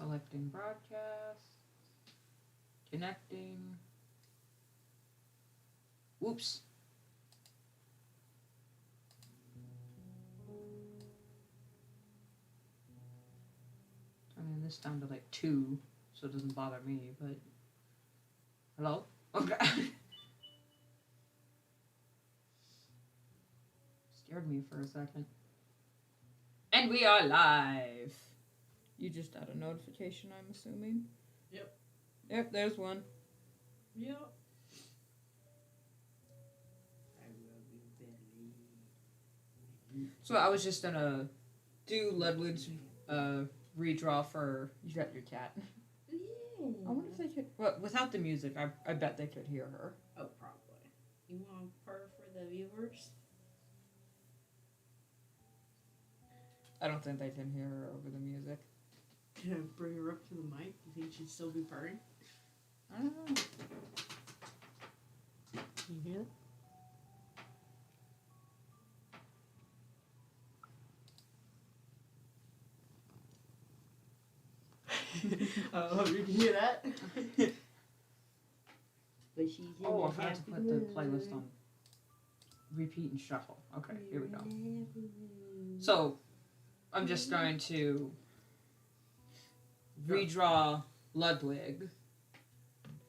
Selecting broadcast. Connecting. Whoops. Turning this down to like 2 so it doesn't bother me, but... Hello? Okay. Scared me for a second. And we are live. You just got a notification, I'm assuming? Yep. Yep, there's one. Yep. So I was just gonna do Ludwig's redraw for... You got your cat. Yeah. I wonder if they could... Well, without the music, I bet they could hear her. Oh, probably. You want purr for the viewers? I don't think they can hear her over the music. Can I bring her up to the mic? You think she'd still be purring? I don't know. Can you hear that? Oh, you can hear that? But she's in Oh, I a forgot to happy put the mood. playlist on repeat and shuffle. Okay, here we go. Happy mood. So, I'm just going to redraw Ludwig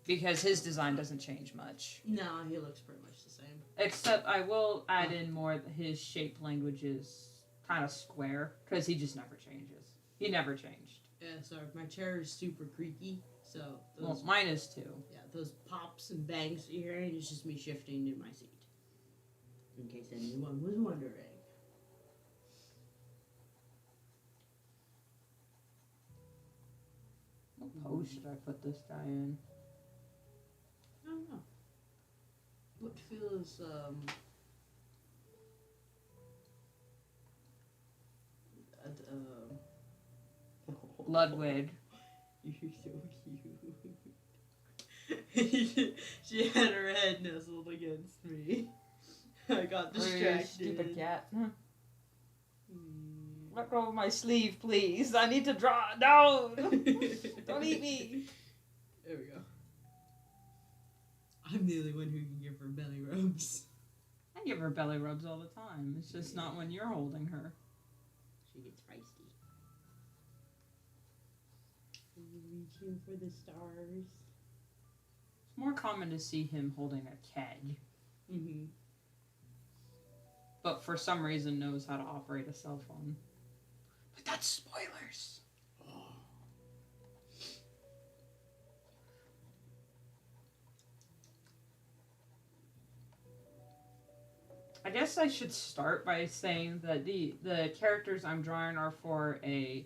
because his design doesn't change much. No, he looks pretty much the same. Except I will add in more, his shape language is kind of square because he just never changes. He never changed. Yeah, sorry, my chair is super creaky, so those, Well, mine is too. yeah, those pops and bangs you're hearing is just me shifting in my seat. In case anyone was wondering. What pose should I put this guy in? I don't know. What feels Ludwig. You're so cute. She had her head nestled against me. I got distracted. Stupid cat. Mm. Let go of my sleeve, please. I need to draw. No! Don't eat me. There we go. I'm the only one who can give her belly rubs. I give her belly rubs all the time. It's just not when you're holding her. She gets feisty. Reaching for the stars. It's more common to see him holding a keg, Mm-hmm. but for some reason knows how to operate a cell phone. But that's spoilers. I guess I should start by saying that the characters I'm drawing are for a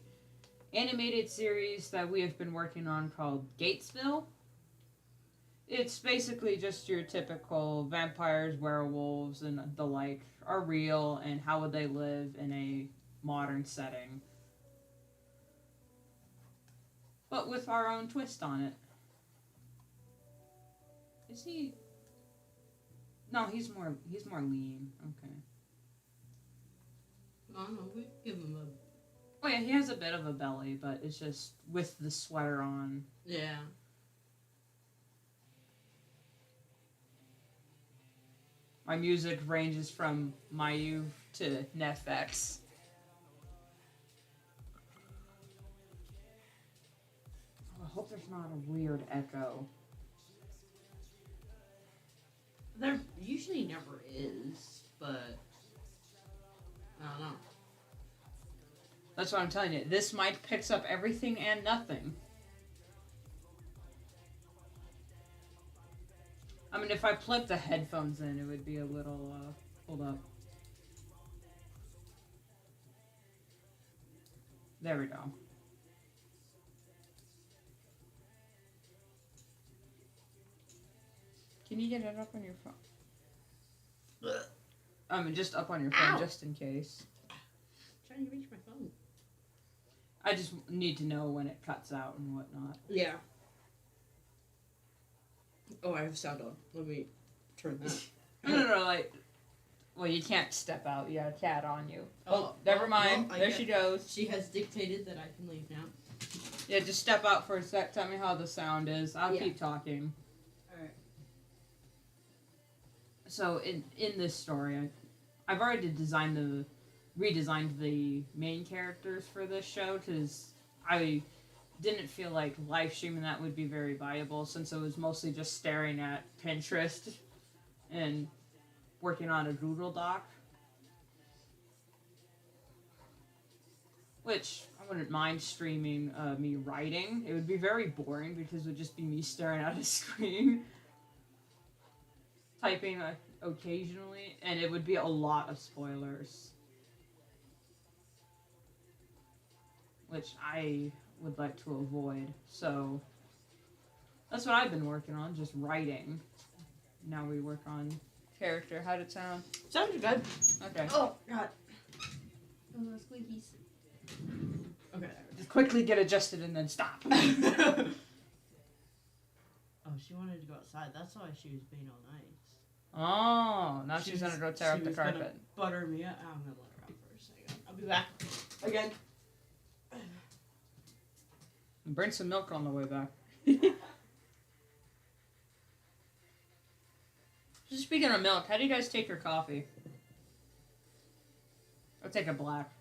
animated series that we have been working on called Ghatesville. It's basically just your typical vampires, werewolves, and the like are real, and how would they live in a modern setting. But with our own twist on it. Is he... No, he's more lean. Okay. I don't know, we give him a... Oh yeah, he has a bit of a belly, but it's just with the sweater on. Yeah. My music ranges from Myuu to NEFFEX. I hope there's not a weird echo. There usually never is, but... I don't know. That's what I'm telling you. This mic picks up everything and nothing. I mean, if I plugged the headphones in, it would be a little, hold up. There we go. Can you get it up on your phone? I mean, just up on your phone, Ow. just in case. I'm trying to reach my phone. I just need to know when it cuts out and whatnot. Yeah. Oh, I have sound on. Let me turn that. No, like... Well, you can't step out. You got a cat on you. Oh, Never mind. well, there she goes. She has dictated that I can leave now. Yeah, just step out for a sec. Tell me how the sound is. I'll keep talking. Alright. So, in this story, I've already redesigned the main characters for this show because I didn't feel like live streaming that would be very viable since it was mostly just staring at Pinterest and working on a Google Doc. Which I wouldn't mind streaming me writing. It would be very boring because it would just be me staring at a screen, typing occasionally, and it would be a lot of spoilers. Which I would like to avoid. So that's what I've been working on, just writing. Now we work on character. How'd it sound? Sounds good. Okay. Oh, God. Oh, those squeakies. Okay. Just quickly get adjusted and then stop. Oh, she wanted to go outside. That's why she was being all nice. Oh, now she's gonna go tear up the carpet. Gonna butter me up. I'm gonna let her out for a second. I'll be back. Again. Bring some milk on the way back. Speaking of milk, how do you guys take your coffee? I'll take a black.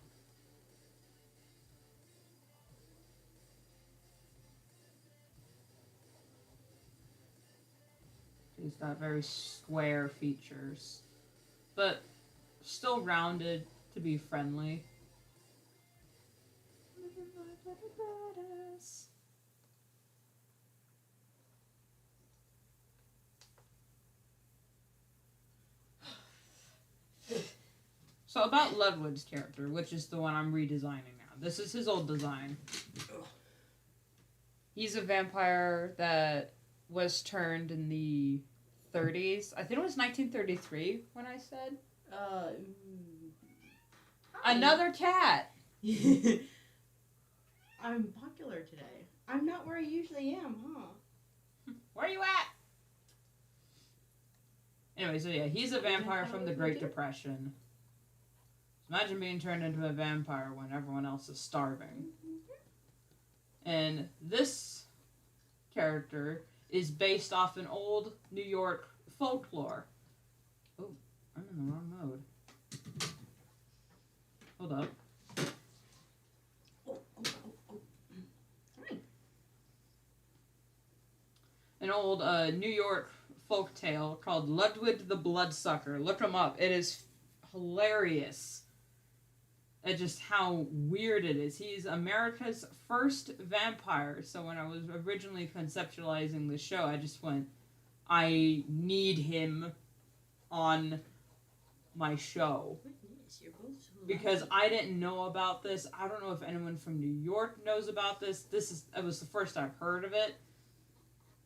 He's got very square features, but still rounded to be friendly. So about Ludwig's character, which is the one I'm redesigning now. This is his old design. He's a vampire that was turned in the 30s. I think it was 1933 when I said. Another cat! I'm popular today. I'm not where I usually am, huh? Where are you at? Anyway, so yeah, he's a vampire from the Great Depression. Imagine being turned into a vampire when everyone else is starving. And this character is based off an old New York folklore. Oh, I'm in the wrong mode. Hold up. Sorry. An old New York folk tale called Ludwig the Bloodsucker. Look him up. It is hilarious. At just how weird it is. He's America's first vampire. So when I was originally conceptualizing the show, I just went, I need him on my show. Because I didn't know about this. I don't know if anyone from New York knows about this. It was the first I've heard of it.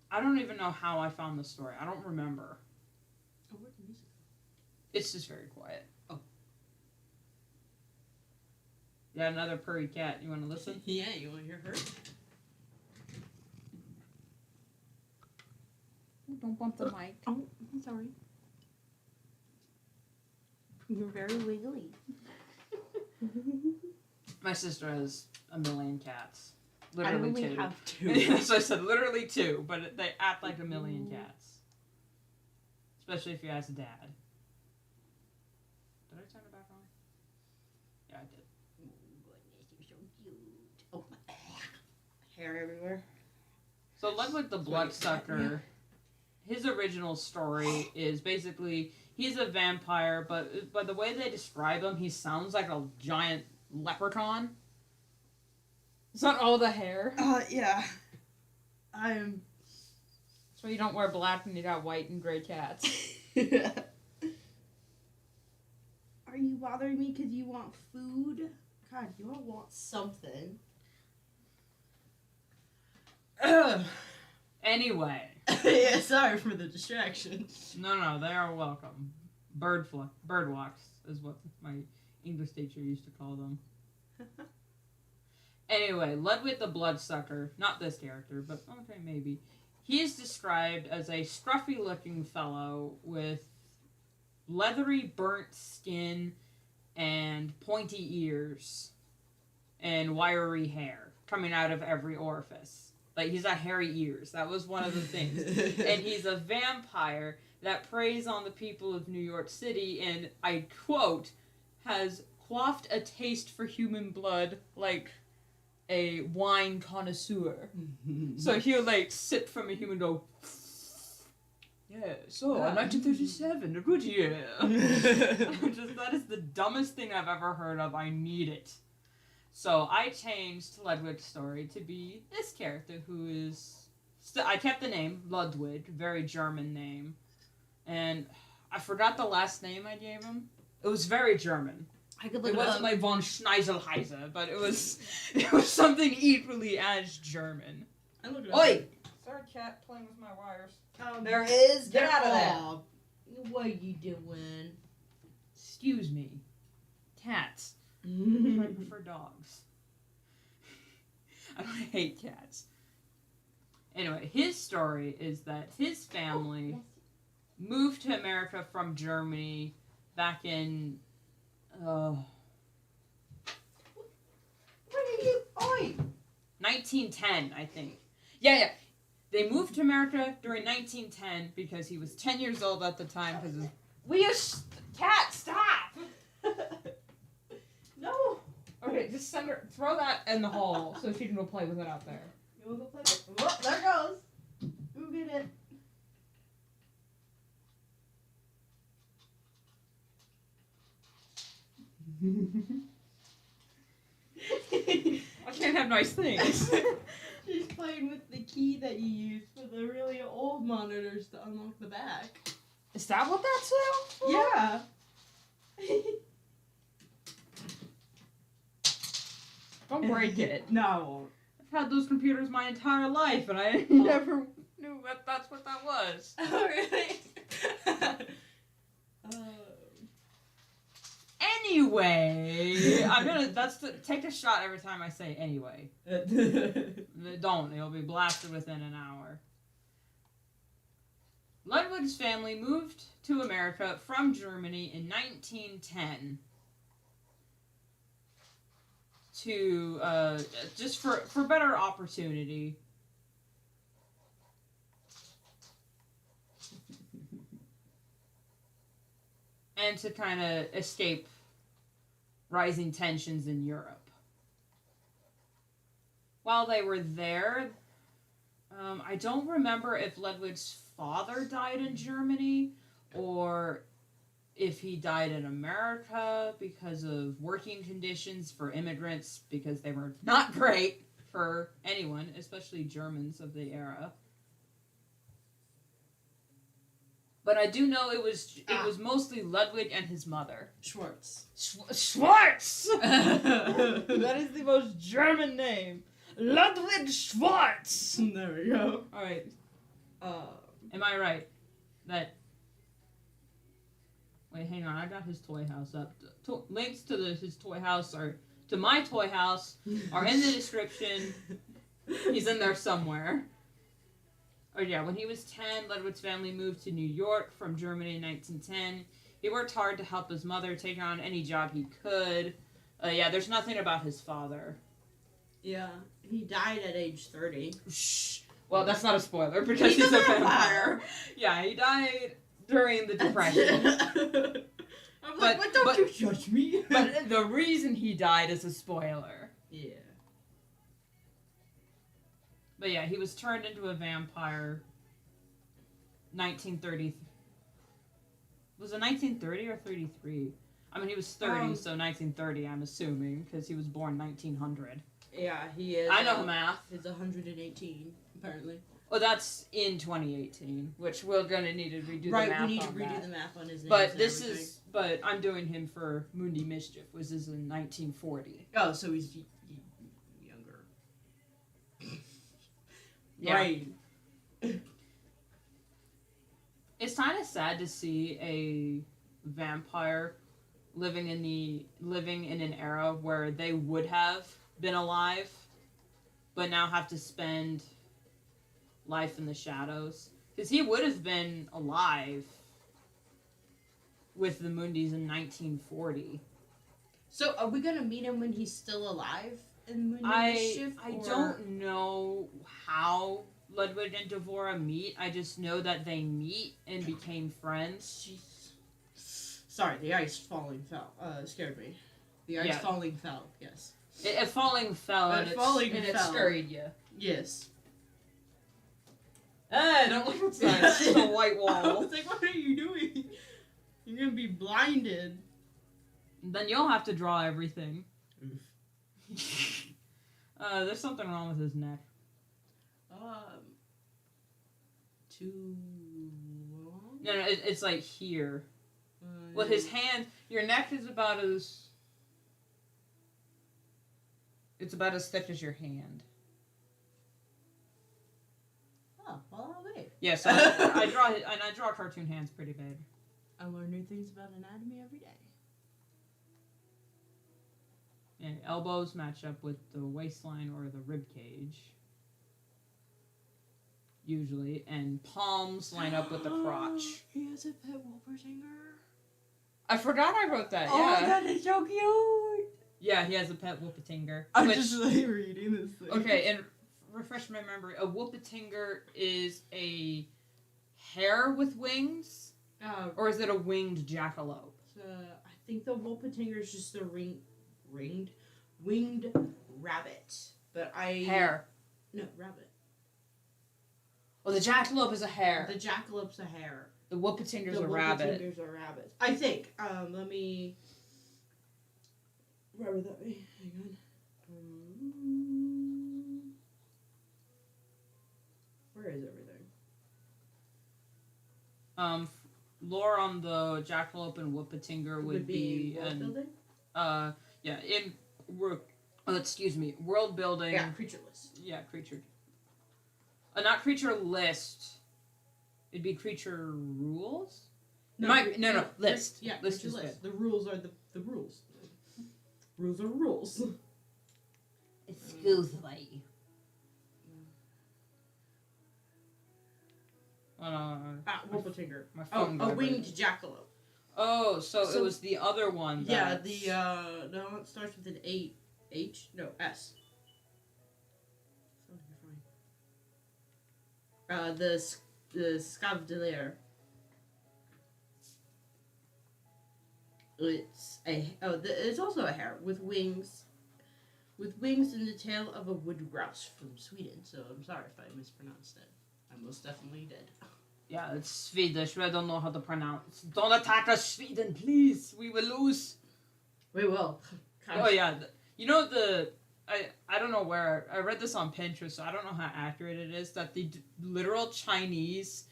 I don't even know how I found the story. I don't remember. Oh, where'd the music go? It's just very quiet. Oh. Yeah, another purry cat. You want to listen? Yeah, you want to hear her? Don't bump the mic. Oh, I'm sorry. You're very wiggly. My sister has a million cats. Literally I only two. have two. So I said literally two, but they act like a million cats. Especially if you ask Dad. Did I turn it back on? Yeah, I did. Oh, goodness, you're so cute. Oh, hair everywhere. So Ludwig the Bloodsucker, his original story is basically he's a vampire, but by the way they describe him, he sounds like a giant leprechaun. It's not all the hair. Yeah. I'm. So you don't wear black when you got white and gray cats. Are you bothering me because you want food? God, you all want something. Anyway. Yeah, sorry for the distraction. No, they are welcome. Birdwalks is what my English teacher used to call them. Anyway, Ludwig the Bloodsucker, not this character, but okay, maybe. He is described as a scruffy-looking fellow with leathery, burnt skin and pointy ears and wiry hair. coming out of every orifice. Like, he's got hairy ears. That was one of the things. And he's a vampire that preys on the people of New York City and, I quote, has quaffed a taste for human blood like a wine connoisseur. So he'll, like, sip from a human and go, yeah, so, 1937, a good year. That is the dumbest thing I've ever heard of. I need it. So I changed Ludwig's story to be this character who is... I kept the name, Ludwig, very German name. And I forgot the last name I gave him. It was very German. I could look it wasn't like von Schneiselheise, but it was something equally as German. I look it Oi! Sorry, cat playing with my wires. There is. Get out of there. What are you doing? Excuse me. Cats. I prefer dogs. I hate cats. Anyway, his story is that his family moved to America from Germany back in... What are you? Oi! 1910, I think. Yeah. They moved to America during 1910 because he was 10 years old at the time. Because cat, stop! No. Okay, just send her. Throw that in the hole so she can go play with it out there. You wanna go play with it? Oh, there it goes. Go get it. I can't have nice things. She's playing with the key that you use for the really old monitors to unlock the back. Is that what that's for? Yeah. Don't break it. No, I won't. I've had those computers my entire life, and I never knew that's what that was. Oh, really? Anyway, take a shot every time I say anyway. Don't. It'll be blasted within an hour. Ludwig's family moved to America from Germany in 1910 to just for better opportunity. And to kind of escape rising tensions in Europe. While they were there, I don't remember if Ludwig's father died in Germany or if he died in America because of working conditions for immigrants, because they were not great for anyone, especially Germans of the era. But I do know it was mostly Ludwig and his mother. Schwartz. Schwartz! That is the most German name. Ludwig Schwartz! There we go. Alright. Am I right? That... Wait, hang on. I got his toy house up. Links to his toy house to my toy house are in the description. He's in there somewhere. Oh yeah, when he was 10, Ludwig's family moved to New York from Germany in 1910. He worked hard to help his mother take on any job he could. Yeah, there's nothing about his father. Yeah, he died at age 30. Shh. Well, that's not a spoiler because he's a vampire. Yeah, he died during the Depression. I'm like, but don't you judge me. But the reason he died is a spoiler. Yeah. But yeah, he was turned into a vampire 1930. Was it 1930 or 33? I mean, he was 30, so 1930, I'm assuming, because he was born 1900. Yeah, he is. I know math. He's 118, apparently. Well, that's in 2018, which we're going to need to redo the math on that. Right, we need to redo the math on his name. But I'm doing him for Mundi Mischief, which is in 1940. Oh, so he's younger. Yeah. Right. It's kind of sad to see a vampire living in an era where they would have been alive, but now have to spend life in the shadows. Because he would have been alive with the Mundis in 1940. So, are we gonna meet him when he's still alive? in Myuu I or... don't know how Ludwig and Devora meet. I just know that they meet and became friends. Jeez. Sorry, the ice falling scared me. The ice falling fell, yes. It falling fell and it scurried you. Yes. Ah, don't look outside. It's just a white I wall. was like, what are you doing? You're gonna be blinded. Then you'll have to draw everything. Oof. There's something wrong with his neck. Too long? No, it's like here. With his hand, your neck is about as... It's about as thick as your hand. Oh, well, I'll wait. Yeah, so I draw cartoon hands pretty big. I learn new things about anatomy every day. And elbows match up with the waistline or the rib cage. Usually. And palms line up with the crotch. He has a pet Wolpertinger. I forgot I wrote that, Oh yeah. my god, it's so cute! Yeah, he has a pet Whoopatinger. I'm just like reading this thing. Okay, and refresh my memory. A Whoopatinger is a hare with wings? Or is it a winged jackalope? I think the Wolpertinger is just a winged rabbit. But Hare. No, rabbit. Well, the jackalope is a hare. The jackalope's a hare. The Whoopatinger's a rabbit. The Whoopatinger's a rabbit. I think. Let me... Where would that be? Hang on. Where is everything? Lore on the jackalope and Whoopatinger would be world building? world building. Yeah, creature list. Yeah, creature. Not creature list. It'd be creature rules? No, list. Yeah, list creature is list. good. The rules are the rules. Rules are rules. Excuse me. Whoopatinger. My phone a winged jackalope. Oh, so it was the other one. Yeah, no, it starts with an H. No, S. The Scavdelier. It's also a hare with wings and the tail of a wood grouse from Sweden. So I'm sorry if I mispronounced it. I most definitely did. Yeah, it's Swedish. I don't know how to pronounce. Don't attack us, Sweden, please. We will lose. We will. Oh yeah, I don't know where I read this on Pinterest, so I don't know how accurate it is. That the literal Chinese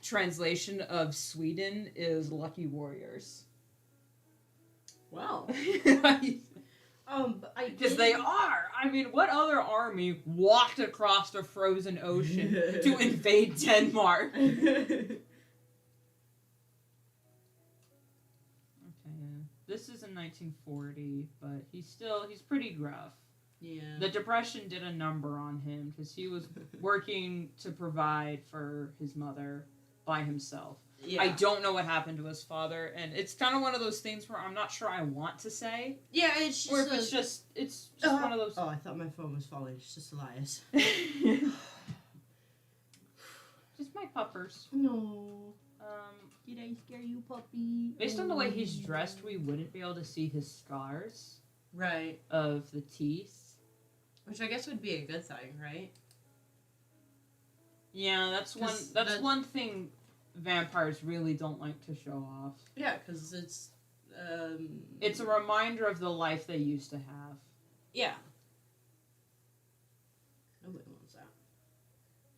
translation of Sweden is Lucky Warriors. Wow. Because they are. I mean, what other army walked across the frozen ocean to invade Denmark? Okay, this is in 1940, but he's pretty gruff. Yeah. The Depression did a number on him because he was working to provide for his mother by himself. Yeah. I don't know what happened to his father, and it's kind of one of those things where I'm not sure I want to say. Yeah, it's just... Or if it's just one of those... Oh, I thought my phone was falling. It's just Elias. Just my puppers. No. Did I scare you, puppy? Based on the way he's dressed, we wouldn't be able to see his scars. Right. Of the teeth. Which I guess would be a good thing, right? Yeah, that's one thing vampires really don't like to show off. Yeah, because it's a reminder of the life they used to have. Yeah. Nobody wants that.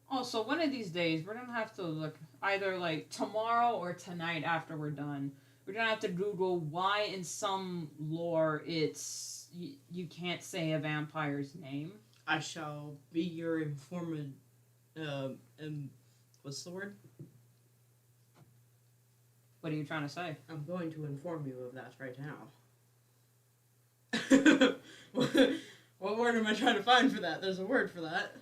Also, one of these days, we're gonna have to look either like tomorrow or tonight after we're done. We're gonna have to Google why in some lore it's you can't say a vampire's name. I shall be your informant. What's the word? What are you trying to say? I'm going to inform you of that right now. What word am I trying to find for that? There's a word for that.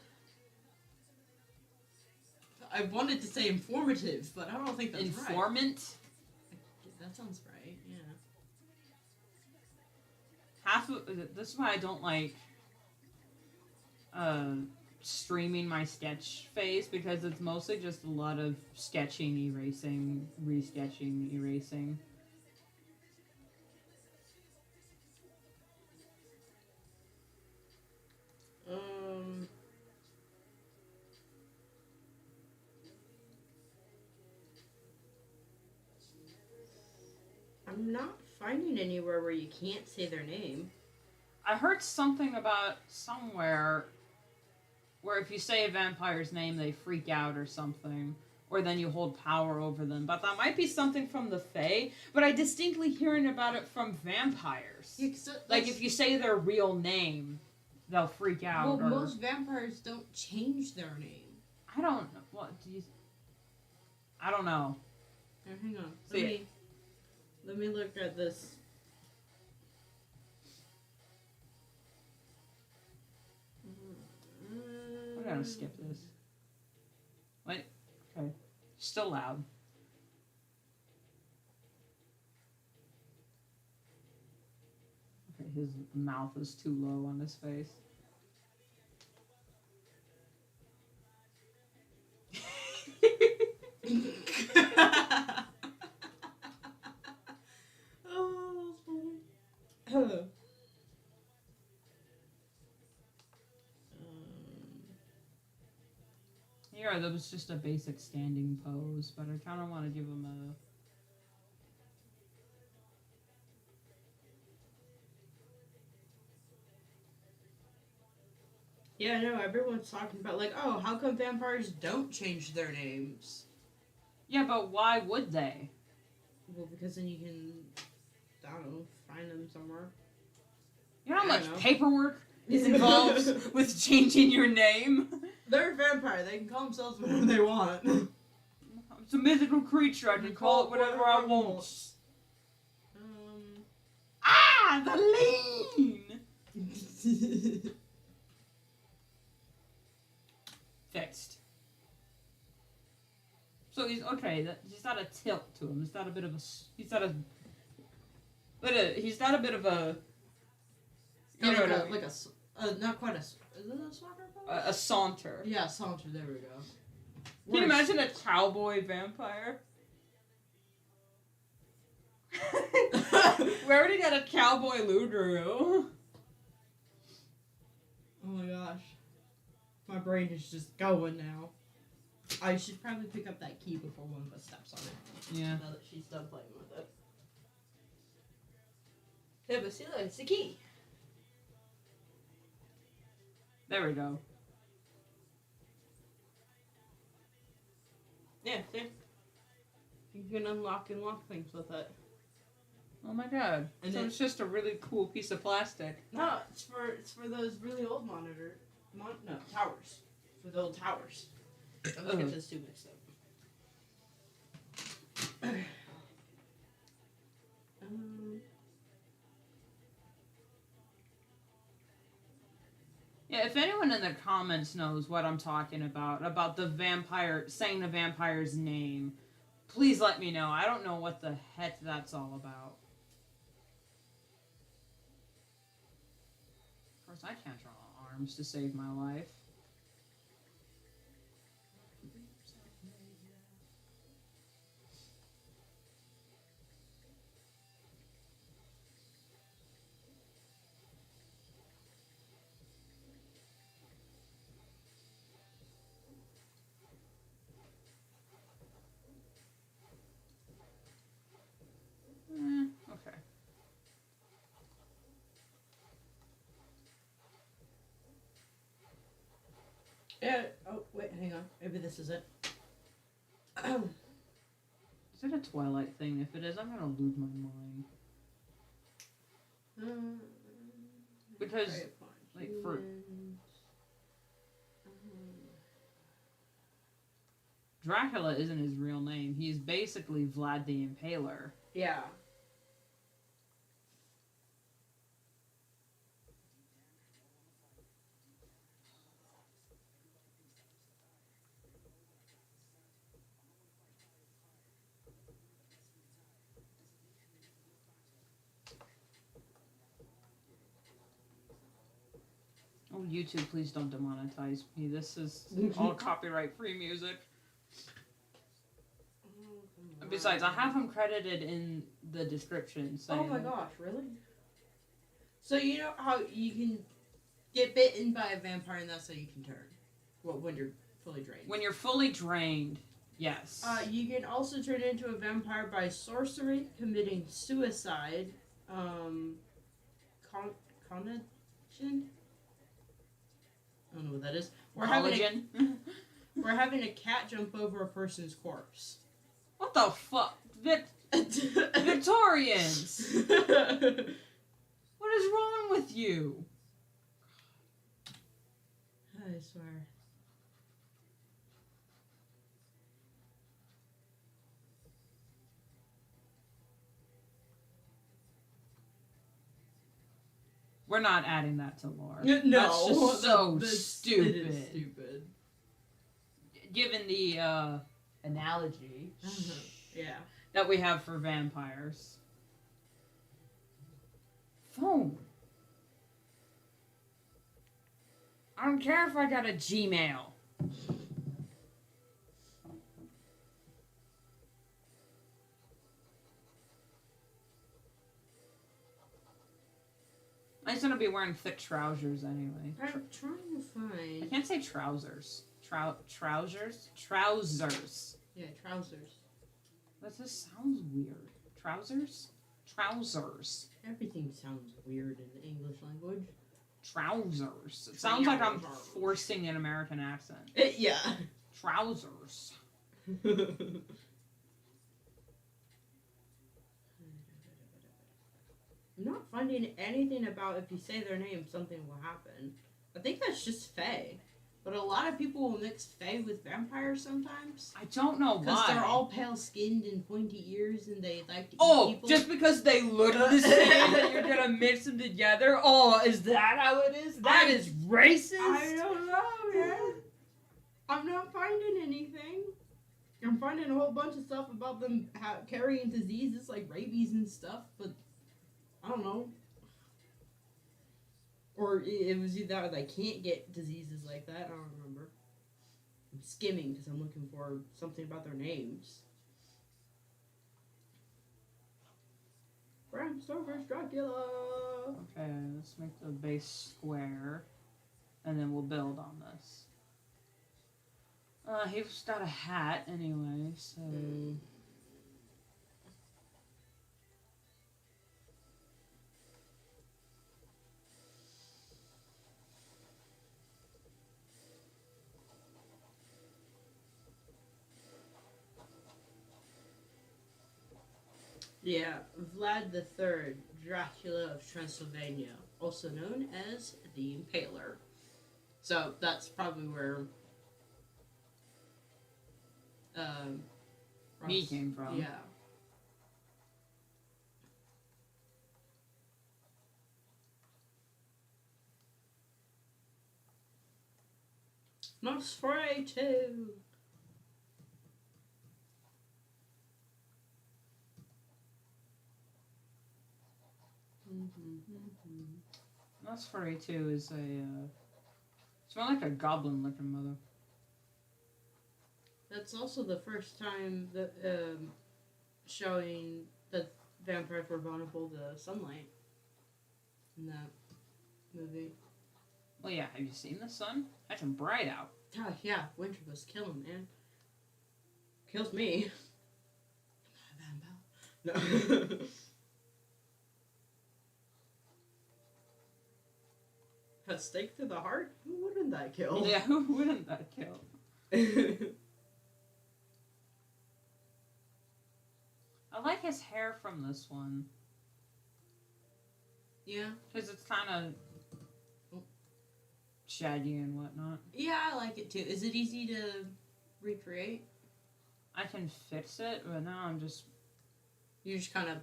I wanted to say informative, but I don't think that's right. Informant? That sounds right, yeah. half of this is why I don't like streaming my sketch phase, because it's mostly just a lot of sketching, erasing, resketching, erasing. I'm not finding anywhere where you can't say their name. I heard something about somewhere where if you say a vampire's name, they freak out or something. Or then you hold power over them. But that might be something from the Fae. But I distinctly hearing about it from vampires. Yeah, like, if you say their real name, they'll freak out. Well, most vampires don't change their name. I don't know. What do you... I don't know. Here, hang on. See Let me look at this. I'm gonna skip this. Wait. Okay. Still loud. Okay, his mouth is too low on his face. Oh, that's funny. Yeah, that was just a basic standing pose, but I kind of want to give him a... Yeah, I know. Everyone's talking about, like, oh, how come vampires don't change their names? Yeah, but why would they? Well, because then you can, I don't know, find them somewhere. You know how I much don't know. paperwork is involved with changing your name? They're a vampire. They can call themselves whatever they want. It's a mythical creature. I can call it whatever I want. Ah, the lean! Fixed. So he's okay. He's not a tilt to him. He's not a bit of a. He's not a. He's not a bit of a. You know, like a not quite a. Is it a soccer ball? A saunter. Yeah, saunter. There we go. Can you imagine a cowboy vampire? We already got a cowboy Ludwig. Oh my gosh. My brain is just going now. I should probably pick up that key before one of us steps on it. Yeah. Now that she's done playing with it. Yeah, but see, look, it's the key. There we go. Yeah, see? You can unlock and lock things with it. Oh my god. And so it- it's just a really cool piece of plastic. No, it's for those really old towers. For the old towers. I always get those two mixed up. Yeah, if anyone in the comments knows what I'm talking about the vampire, saying the vampire's name, please let me know. I don't know what the heck that's all about. Of course, I can't draw arms to save my life. Okay. Yeah. Oh, wait, hang on. Maybe this is it. Is it a Twilight thing? If it is, I'm gonna lose my mind. Because, like, for... Dracula isn't his real name. He's basically Vlad the Impaler. Yeah. Oh, YouTube, please don't demonetize me. This is all copyright-free music. And besides, I have him credited in the description. Saying, oh my gosh, really? So you know how you can get bitten by a vampire and that's how you can turn? Well, when you're fully drained. When you're fully drained, yes. You can also turn into a vampire by sorcery, committing suicide, contagion? I don't know what that is. We're having a cat jump over a person's corpse. What the fuck? Victorians! What is wrong with you? I swear. We're not adding that to lore. No, that's just so stupid. It is stupid. Given the analogy, yeah, that we have for vampires. Phone. I don't care if I got a Gmail. I'm just gonna be wearing thick trousers anyway. I'm trying to find. I can't say trousers. Trousers? Trousers. Yeah, trousers. That just sounds weird. Trousers? Trousers. Everything sounds weird in the English language. Trousers. It sounds like I'm forcing an American accent. Yeah. Trousers. I'm not finding anything about if you say their name, something will happen. I think that's just Fae. But a lot of people will mix Fae with vampires sometimes. I don't know why. Because they're all pale-skinned and pointy ears and they like to eat people. Just because they look the same that you're gonna mix them together? Oh, is that how it is? That is racist? I don't know, man. I'm not finding anything. I'm finding a whole bunch of stuff about them carrying diseases like rabies and stuff, but I don't know. Or it was either they can't get diseases like that. I don't remember. I'm skimming because I'm looking for something about their names. Bram Stoker's Dracula. Okay, let's make the base square, and then we'll build on this. He's got a hat anyway, so. Yeah, Vlad III, Dracula of Transylvania, also known as the Impaler. So that's probably where he came from. Yeah. Nosferatu. Nosferatu is a, it's more like a goblin-looking mother. That's also the first time that showing that vampires were vulnerable to sunlight in that movie. Well, yeah. Have you seen the sun? That's bright out. Oh, yeah, winter was killing, man. Kills me. No. A stake to the heart? Who wouldn't that kill? Yeah, who wouldn't that kill? I like his hair from this one. Yeah. Because it's kind of shaggy and whatnot. Yeah, I like it too. Is it easy to recreate? I can fix it, but now I'm just... You're just kind of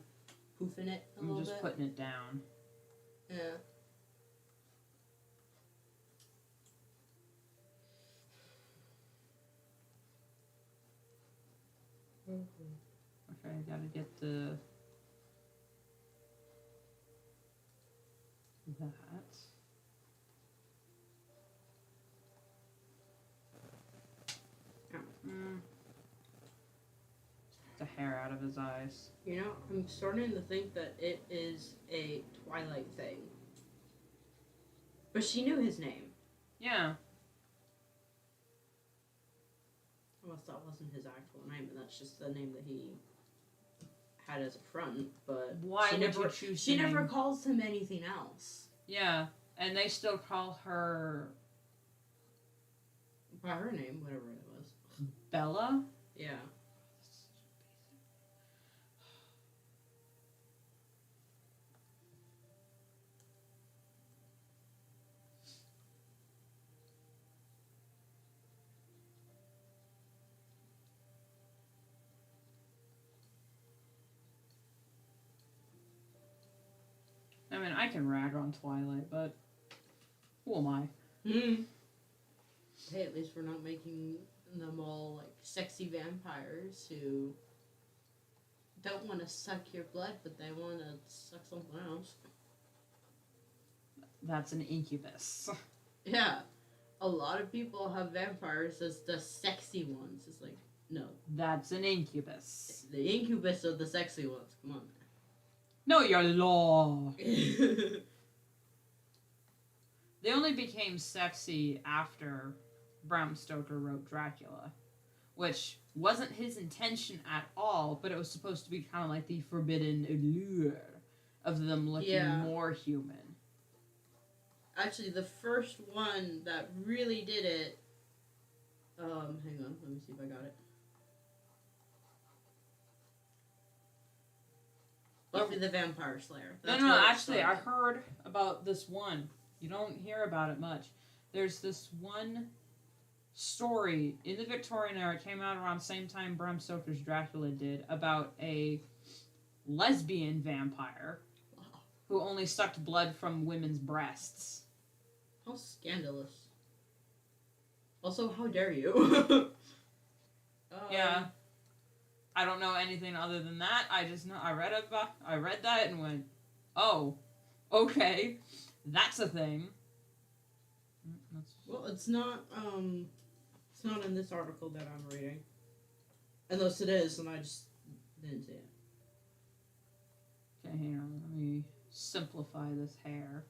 poofing it a little bit? I'm just putting it down. Yeah. Okay, I gotta get the... that. his eyes. You know, I'm starting to think that it is a Twilight thing. But she knew his name. Yeah. Unless that wasn't his actual name, and that's just the name that he had as a front. But Why she would never, you choose she the never name? calls him anything else. Yeah, and they still call her By her name, whatever it was. Bella? Yeah. I mean, I can rag on Twilight, but who am I? Hey, at least we're not making them all like sexy vampires who don't want to suck your blood, but they want to suck something else. That's an incubus. Yeah. A lot of people have vampires as the sexy ones. It's like, no. That's an incubus. The incubus are the sexy ones. Come on, Know your law. man. They only became sexy after Bram Stoker wrote Dracula, which wasn't his intention at all, but it was supposed to be kind of like the forbidden allure of them looking more human. Actually, the first one that really did it. Hang on, let me see if I got it. Buffy the Vampire Slayer. That's No, where it actually, I started. heard about this one. You don't hear about it much. There's this one story in the Victorian era. It came out around the same time Bram Stoker's Dracula did, about a lesbian vampire who only sucked blood from women's breasts. How scandalous. Also, how dare you? Yeah. I don't know anything other than that. I just know I read that and went, "Oh, okay, that's a thing." Well, it's not in this article that I'm reading. Unless it is, and I just didn't see it. Okay, hang on. Let me simplify this hair.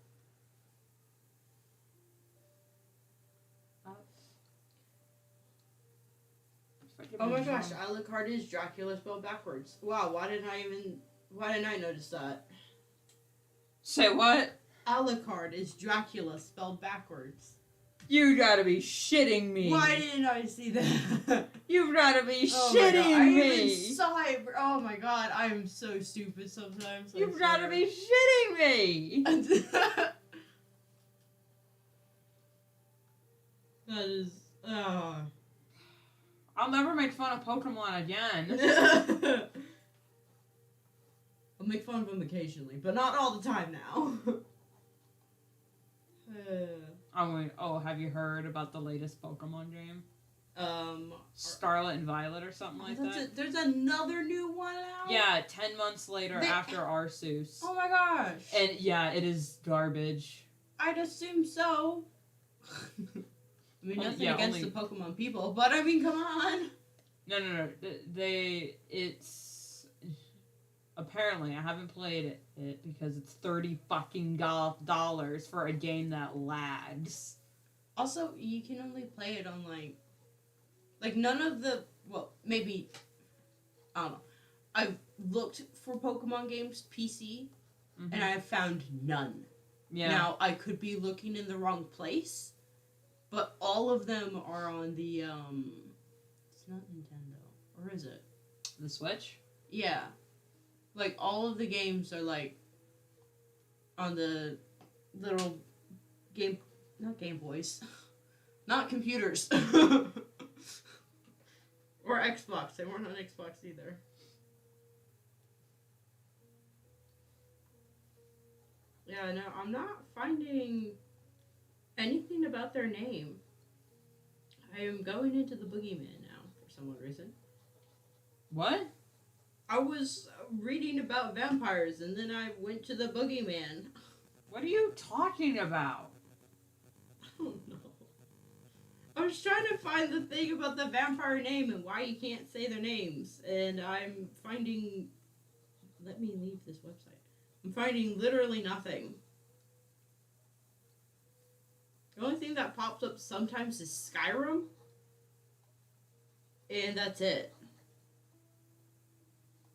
Oh my gosh, Alucard is Dracula spelled backwards. Wow, why didn't I notice that? Say what? Alucard is Dracula spelled backwards. You gotta be shitting me. Why didn't I see that? You've gotta be Oh my God, shitting I me. even saw it. Oh my god, I am so stupid sometimes. I You've gotta swear. be shitting me. That is. I'll never make fun of Pokemon again. I'll make fun of him occasionally, but not all the time now. Oh, have you heard about the latest Pokemon game? Scarlet and Violet or something like that? There's another new one out? Yeah, 10 months later after Arceus. Oh my gosh. And yeah, it is garbage. I'd assume so. I mean, nothing yeah, against only- the Pokemon people, but I mean, come on. No. It's apparently I haven't played it because it's $30 fucking dollars for a game that lags. Also, you can only play it on like none of the, well, maybe, I don't know. I've looked for Pokemon games PC and I have found none. Yeah. Now, I could be looking in the wrong place, but all of them are on the, it's not Nintendo, or is it? The Switch? Yeah. Like, all of the games are, like, on the little not Game Boys. Not computers. Or Xbox. They weren't on Xbox either. Yeah, no, I'm not finding anything about their name. I am going into the Boogeyman now, for some odd reason. What? I was reading about vampires, and then I went to the Boogeyman. What are you talking about? I don't know. I was trying to find the thing about the vampire name and why you can't say their names, and I'm finding. Let me leave this website. I'm finding literally nothing. The only thing that pops up sometimes is Skyrim, and that's it.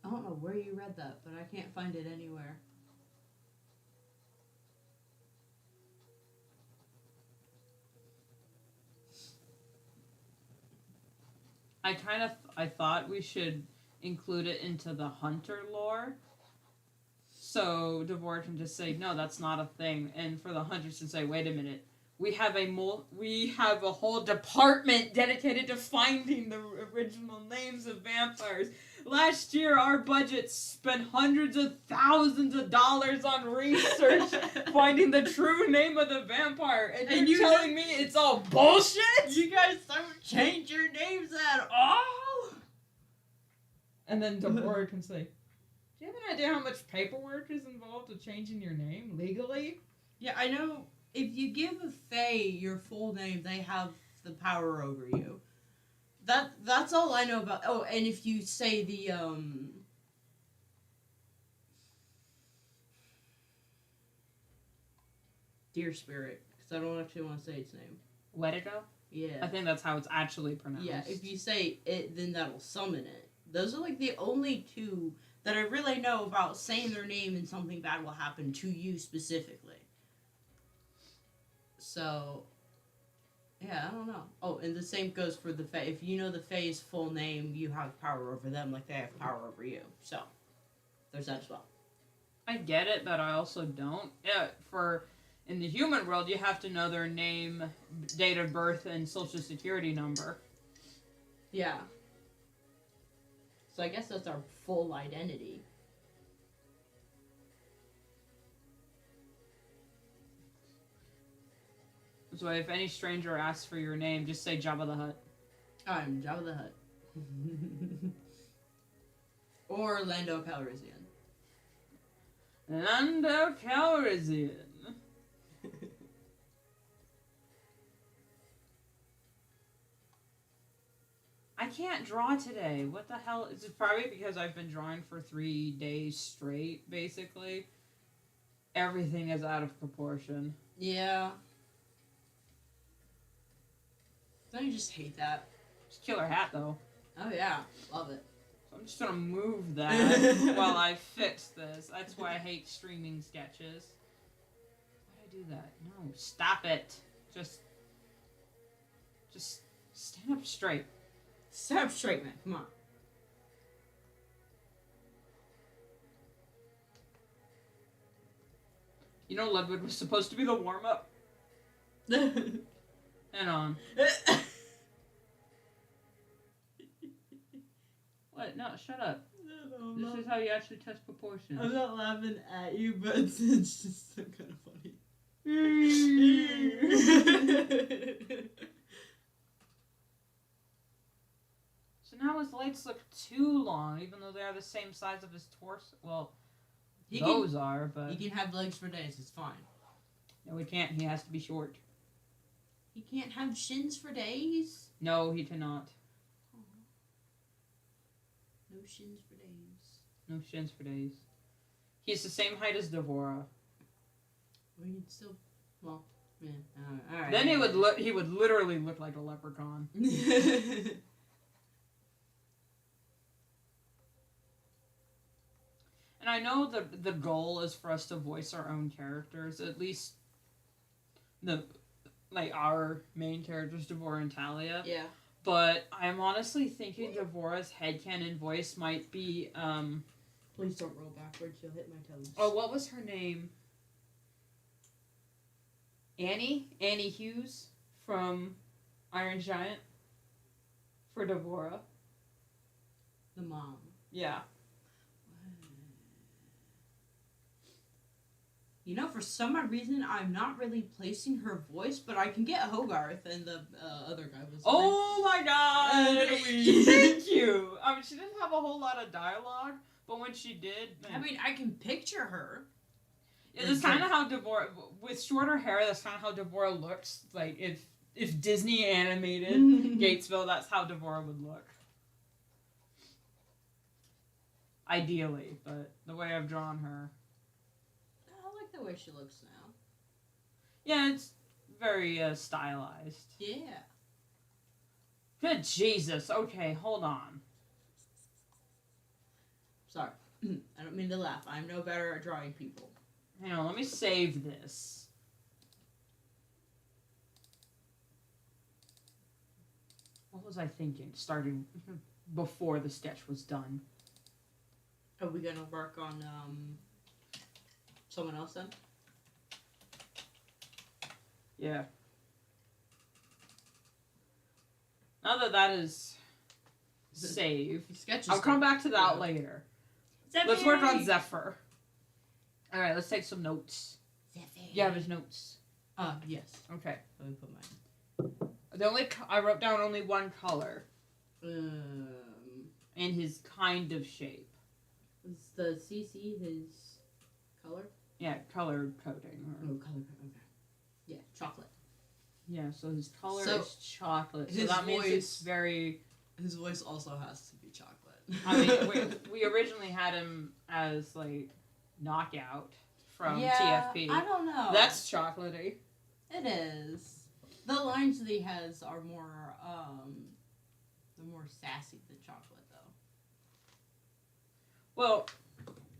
I don't know where you read that, but I can't find it anywhere. I thought we should include it into the hunter lore. So Devore can just say, no, that's not a thing. And for the hunters to say, wait a minute. We have a whole department dedicated to finding the original names of vampires. Last year, our budget spent hundreds of thousands of dollars on research finding the true name of the vampire. And you're telling me it's all bullshit? You guys don't change your names at all? And then Devore can say, do you have an idea how much paperwork is involved with changing your name legally? Yeah, I know. If you give a fae your full name, they have the power over you. That's all I know about. Oh, and if you say the deer spirit, because I don't actually want to say its name. Wetigo? Yeah. I think that's how it's actually pronounced. Yeah, if you say it, then that'll summon it. Those are like the only two that I really know about saying their name and something bad will happen to you specifically. So, yeah, I don't know. Oh, and the same goes for the Fae. If you know the Fae's full name, you have power over them like they have power over you. So, there's that as well. I get it, but I also don't. In the human world, you have to know their name, date of birth, and social security number. Yeah. So I guess that's our full identity. So if any stranger asks for your name, just say Jabba the Hutt. I'm Jabba the Hutt. Or Lando Calrissian. Lando Calrissian. I can't draw today. What the hell? Is it probably because I've been drawing for 3 days straight, basically? Everything is out of proportion. Yeah. Don't you just hate that? It's a killer hat, though. Oh yeah, love it. So I'm just gonna move that while I fix this. That's why I hate streaming sketches. Why'd I do that? No, stop it. Just stand up straight. Stand up straight, man. Come on. You know Ludwig was supposed to be the warm-up? Hang on. What? No, shut up. No, This is how you actually test proportions. I'm not laughing at you, but it's just so kind of funny. So now his legs look too long, even though they are the same size of his torso. Well, those are, but... He can have legs for days, it's fine. No, he can't. He has to be short. He can't have shins for days? No, he cannot. No shins for days. No shins for days. He's the same height as Devora. Well, he'd still... Well, yeah. Alright. Then he would literally look like a leprechaun. And I know the goal is for us to voice our own characters, at least our main characters, Devora and Talia. Yeah. But I'm honestly thinking Devora's headcanon voice might be, Please don't roll backwards, you'll hit my toes. oh, what was her name? Annie Hughes from Iron Giant for Devora. The mom. Yeah. You know, for some odd reason, I'm not really placing her voice, but I can get Hogarth and the other guy was. Oh my god! Thank you! She didn't have a whole lot of dialogue, but when she did... Man. I mean, I can picture her. Yeah, that's kind of how Devora... With shorter hair, that's kind of how Devora looks. Like, if if Disney animated Gatesville, that's how Devora would look. Ideally, but the way I've drawn her. I like the way she looks now. Yeah, it's very stylized. Yeah. Good Jesus. Okay, hold on. Sorry. I don't mean to laugh. I'm no better at drawing people. Hang on, let me save this. What was I thinking? Starting before the sketch was done. Are we gonna work on someone else then? Yeah. Now that that is saved, Sketches. I'll come back to that later. Zephyr. Let's work on Zephyr. Alright, let's take some notes. Zephyr. You have his notes. Yes. Okay. Let me put mine. I wrote down only one color. And his kind of shape. Is the CC his color? Yeah, color coding. Oh, color. Okay. Yeah, chocolate. Yeah, so his color So, is chocolate. So his that means it's voice- very... His voice also has to be chocolate. I mean, we originally had him as, like, Knockout from TFP. I don't know. That's chocolatey. It is. The lines that he has are more, they're more sassy than chocolate, though. Well,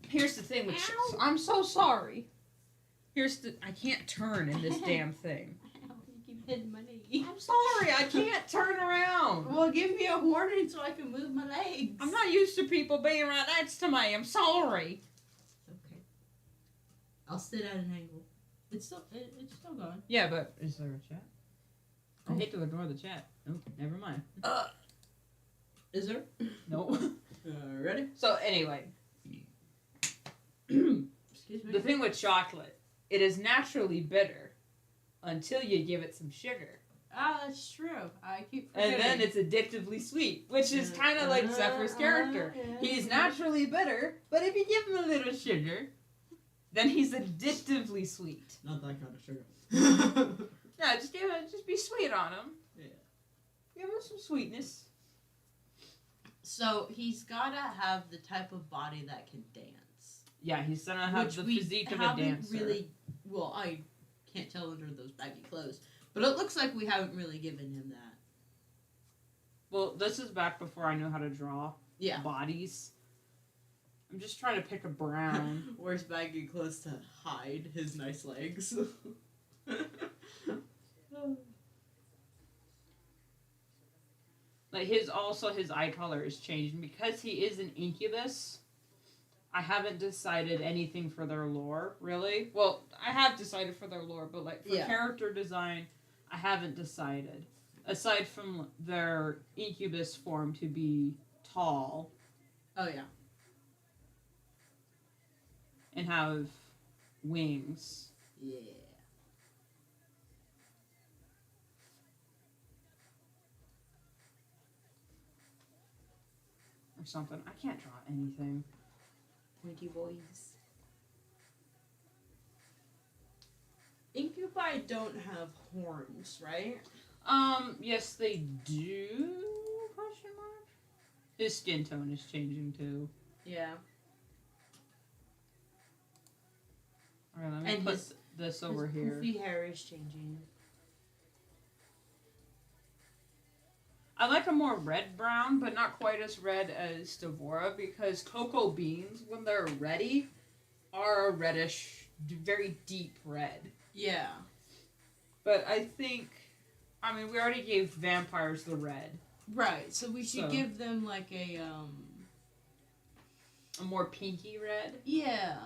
here's the thing with... Ow. I'm so sorry. I can't turn in this damn thing. Ow, you keep hitting my knee. I'm sorry, I can't turn around. Well, give me a warning so I can move my legs. I'm not used to people being right next to me. I'm sorry. Okay. I'll sit at an angle. It's still going. Yeah, but is there a chat? I Oh. hate to ignore the chat. Nope, never mind. Is there? Nope. Ready? So anyway, Excuse me. the thing with chocolate, it is naturally bitter until you give it some sugar. Ah, that's true. I keep forgetting. And then it's addictively sweet, which is kind of like Zephyr's character. He's naturally bitter, but if you give him a little sugar, then he's addictively sweet. Not that kind of sugar. No, just be sweet on him. Yeah. Give him some sweetness. So he's gotta have the type of body that can dance. Yeah, he's gonna have Which the we physique of a haven't dancer. really. Well, I can't tell under those baggy clothes, but it looks like we haven't really given him that. Well, this is back before I knew how to draw Yeah. bodies. I'm just trying to pick a brown. Wears baggy clothes to hide his nice legs. Like his eye color is changed, and because he is an incubus, I haven't decided anything for their lore, really. Well, I have decided for their lore, but like for Yeah. character design, I haven't decided. Aside from their incubus form to be tall Oh yeah. and have wings. Yeah. Or something. I can't draw anything. Pointy boys. Incubi don't have horns, right? Yes they do? Question mark? His skin tone is changing too. Yeah. Alright, let me And put his- this over His here. poofy hair is changing. I like a more red-brown, but not quite as red as Devora, because cocoa beans, when they're ready, are a reddish, very deep red. Yeah. But I think, we already gave vampires the red. Right. So we should So- give them like a A more pinky red, Yeah.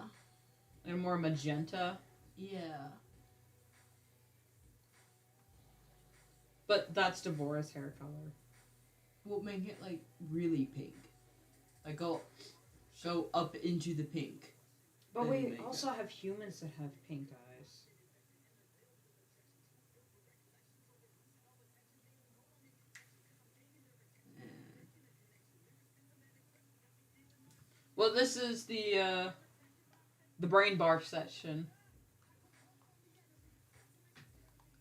and a more magenta. Yeah. But that's Devora's hair color. We'll make it like really pink. Like go up into the pink. But Then we make also have humans that have pink eyes. Well, this is the brain barf section.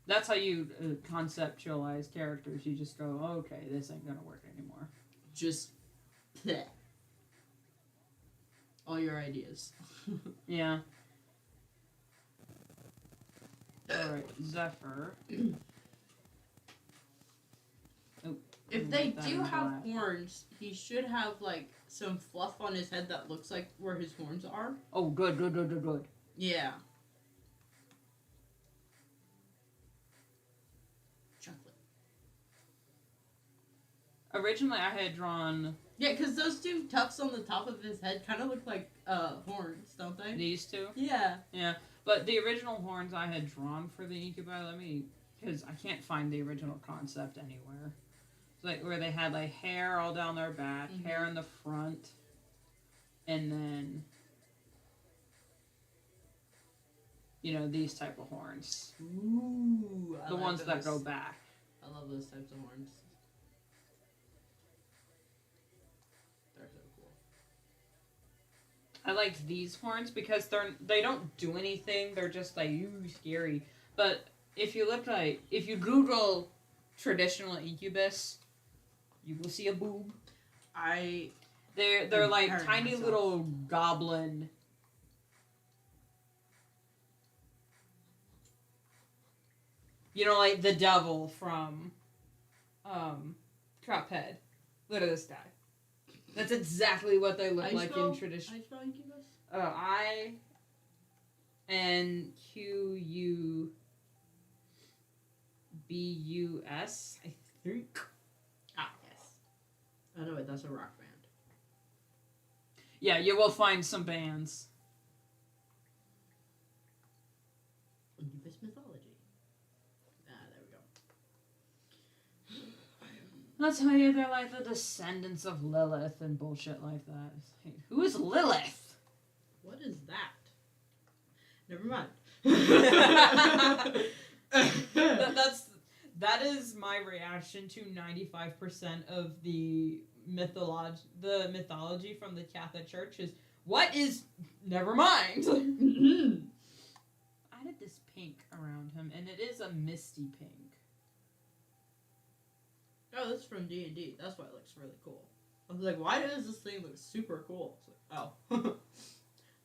That's how you conceptualize characters. You just go, oh, okay, this ain't gonna work anymore. Just bleh. All your ideas. Yeah. Alright, Zephyr. Oh, If they that do in have black. horns, he should have like some fluff on his head that looks like where his horns are. Oh, good. Yeah. Chocolate. Originally, I had drawn Yeah, because those two tufts on the top of his head kind of look like horns, don't they? these two. Yeah. Yeah, but the original horns I had drawn for the incubi, because I can't find the original concept anywhere. It's like where they had like hair all down their back, hair in the front, and then, these type of horns. Ooh. The ones that go back. I love those types of horns. They're so cool. I like these horns because they don't do anything. They're just like, ooh, scary. But if you Google traditional incubus, you will see a boob. They're like heard tiny myself. little goblin. Like the devil from Cuphead. Look at this guy. That's exactly what they look like in tradition. I spell incubus? INQUBUS, I think. Ah, yes. I know it. That's a rock band. Yeah, you will find some bands. Incubus mythology. Ah, there we go. I'll tell you, they're like the descendants of Lilith and bullshit like that. Hey, who is Lilith? What is that? Never mind. That is my reaction to 95% of the mythology from the Catholic Church is, what is... Never mind. I added this pink around him, and it is a misty pink. Oh, this is from D&D. That's why it looks really cool. I was like, why does this thing look super cool? It's like, oh.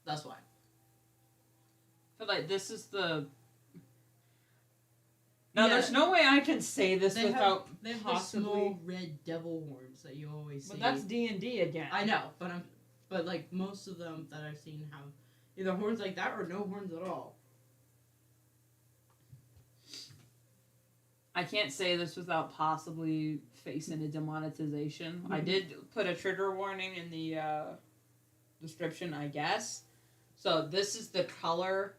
That's why. But, like, this is the... Now, Yeah. there's no way I can say this They without have the possibly... small red devil horns that you always see. But that's D&D again. I know, but like most of them that I've seen have either horns like that or no horns at all. I can't say this without possibly facing a demonetization. I did put a trigger warning in the description, I guess. So this is the color.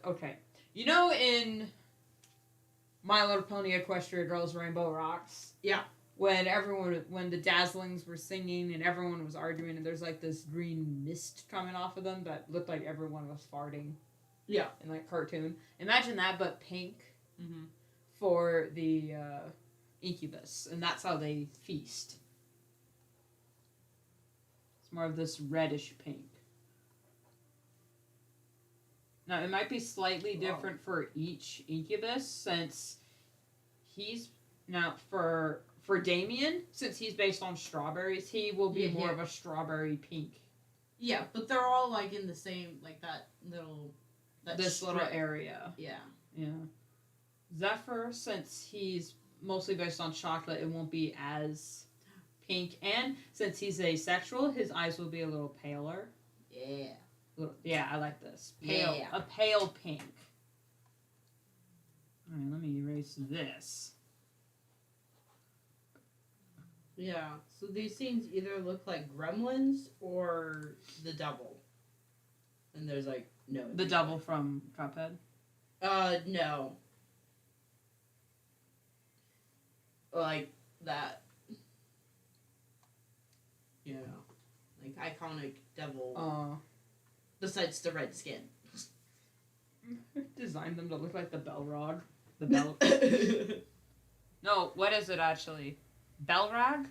Okay. In My Little Pony Equestria Girls Rainbow Rocks? Yeah. When the Dazzlings were singing and everyone was arguing and there's like this green mist coming off of them that looked like everyone was farting. Yeah. In like cartoon. Imagine that, but pink. Mm-hmm. For the incubus, and that's how they feast. It's more of this reddish pink. Now, it might be slightly different for each incubus, since he's... Now, for Damien, since he's based on strawberries, he will be more of a strawberry pink. Yeah, but they're all, like, in the same, like, that little... This little area. Yeah. Yeah. Zephyr, since he's mostly based on chocolate, it won't be as pink. And since he's asexual, his eyes will be a little paler. Yeah. Yeah, I like this. Pale. Yeah. A pale pink. Alright, let me erase this. Yeah. So these scenes either look like gremlins or the devil. And there's, like, no... The devil from Cuphead? No. Like that. Yeah. Like iconic devil. Besides the red skin. Designed them to look like the Belrog. The Bell. No, what is it actually? Belrog?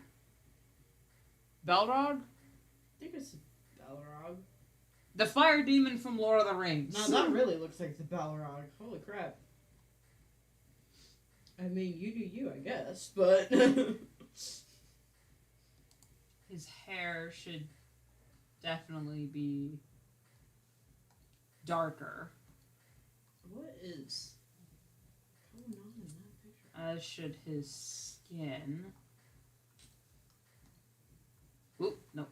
Belrog? I think it's Balrog. The fire demon from Lord of the Rings. No, that really looks like the Balrog. Holy crap. I mean, you do you, I guess, but... His hair should definitely be darker. What is going on in that picture? As should his skin. Oop, nope.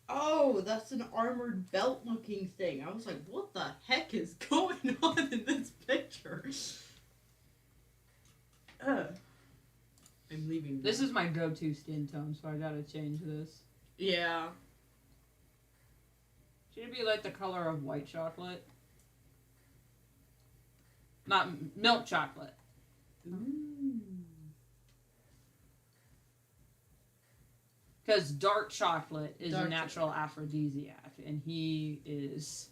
Oh, that's an armored belt looking thing. I was like, what the heck is going on in this picture? I'm leaving. This is my go-to skin tone, so I gotta change this. Yeah. Should it be like the color of white chocolate? Not milk chocolate. Ooh. Because dark chocolate is Dark a natural aphrodisiac, and he is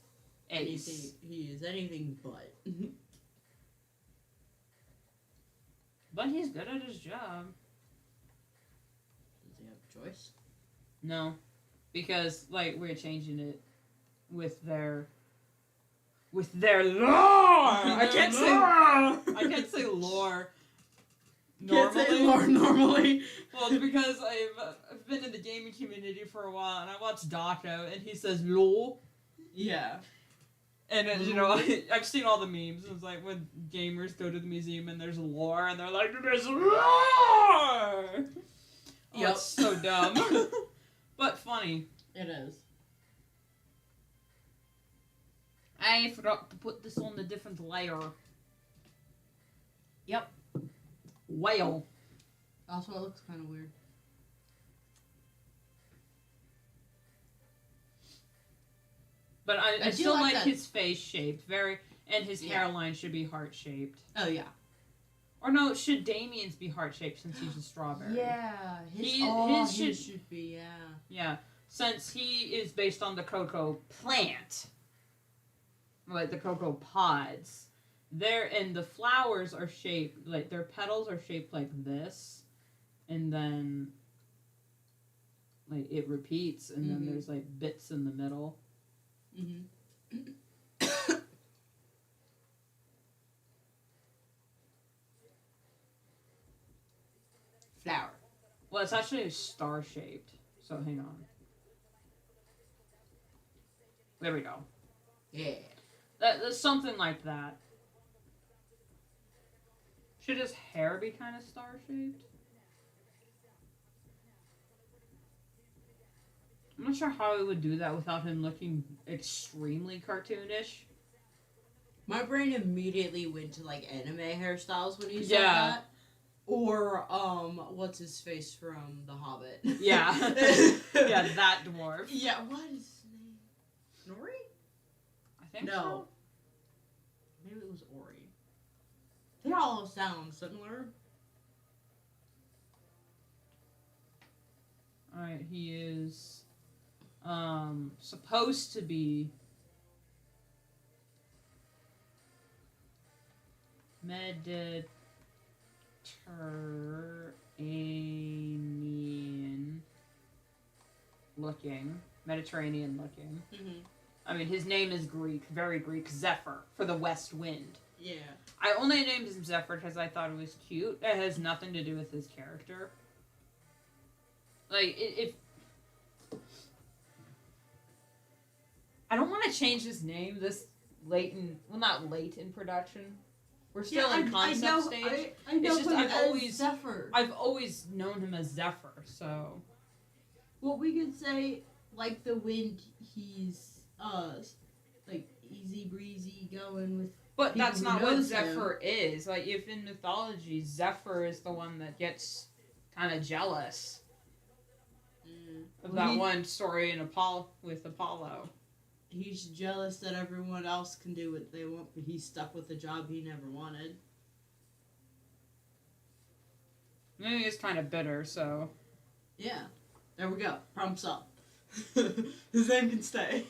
ace. He is anything but. But he's good at his job. Does he have a choice? No. Because, like, we're changing it with their lore! I can't say lore. Can't say lore normally. Well, it's because I've been in the gaming community for a while, and I watched Daco, and he says lore. Yeah. And you know, I've seen all the memes. It's like when gamers go to the museum and there's lore, and they're like, "There's lore." Oh, Yep. it's so dumb, but funny. It is. I forgot to put this on a different layer. Yep. Whale. Also, it looks kind of weird. But I do still like that. his face shaped, and his hairline should be heart shaped. Oh yeah. Or no, should Damien's be heart shaped since he's a strawberry? Yeah. His should be, yeah. Yeah, since he is based on the cocoa plant, like the cocoa pods. And the flowers are shaped like their petals are shaped like this, and then like it repeats, and then there's like bits in the middle. Flower. Well, it's actually star shaped. So hang on. There we go. Yeah. That's something like that. Should his hair be kind of star shaped? I'm not sure how he would do that without him looking extremely cartoonish. My brain immediately went to like anime hairstyles when he said Yeah. that. Or what's his face from The Hobbit? Yeah. Yeah, that dwarf. Yeah, what is his name? Nori? I think No. so. Maybe it was Ori. They all sound similar. Alright, he is supposed to be Mediterranean looking. Mm-hmm. I mean, his name is Greek, very Greek, Zephyr, for the west wind. Yeah. I only named him Zephyr because I thought it was cute. It has nothing to do with his character. Like, if... I don't want to change his name this late in... Well, not late in production. We're still in concept stage. I know It's just him as Zephyr. I've always known him as Zephyr, so... Well, we could say, like the wind, he's, like, easy breezy going with... But people that's who not what knows Zephyr is. Like, if in mythology, Zephyr is the one that gets kind of jealous of that one story in with Apollo. He's jealous that everyone else can do what they want, but he's stuck with a job he never wanted. Maybe he's kind of bitter, so... Yeah. There we go. Prompts up. His name can stay.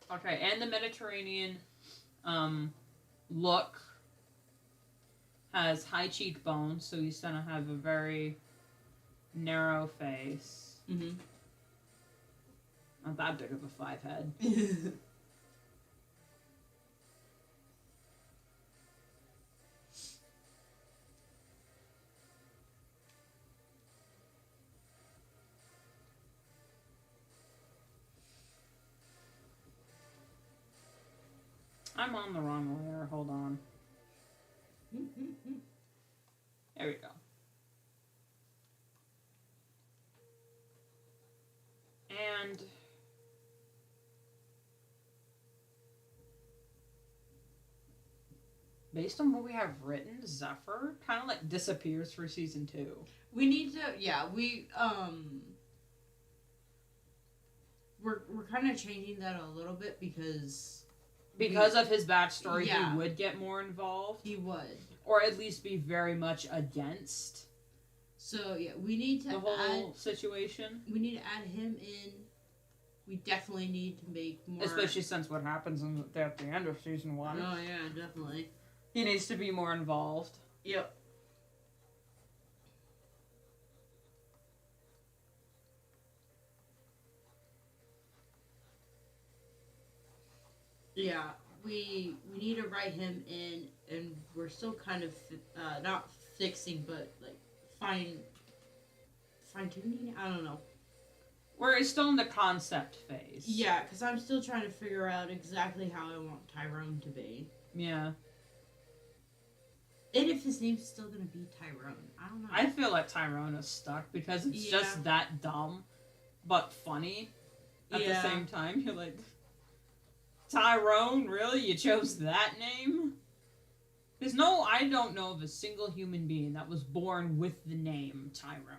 Okay, and the Mediterranean look has high cheekbones, so he's gonna have a very narrow face. Mm-hmm. Not that big of a 5 head. I'm on the wrong layer. Hold on. There we go. And based on what we have written, Zephyr kind of like disappears for season 2. We need to, we're kind of changing that a little bit because of his backstory, Yeah. he would get more involved, he would. or at least be very much against So yeah, we need to the whole situation. We need to add him in. We definitely need to make more. Especially since what happens at the end of season 1. Oh yeah, definitely. He needs to be more involved. Yep. Yeah, we need to write him in, and we're still kind of not fixing, but like fine tuning. I don't know. We're still in the concept phase. Yeah, because I'm still trying to figure out exactly how I want Tyrone to be, Yeah. and if his name's still gonna be Tyrone. I don't know. I feel like Tyrone is stuck because it's just that dumb, but funny at the same time. You're like, Tyrone, really? You chose that name? Because I don't know of a single human being that was born with the name Tyrone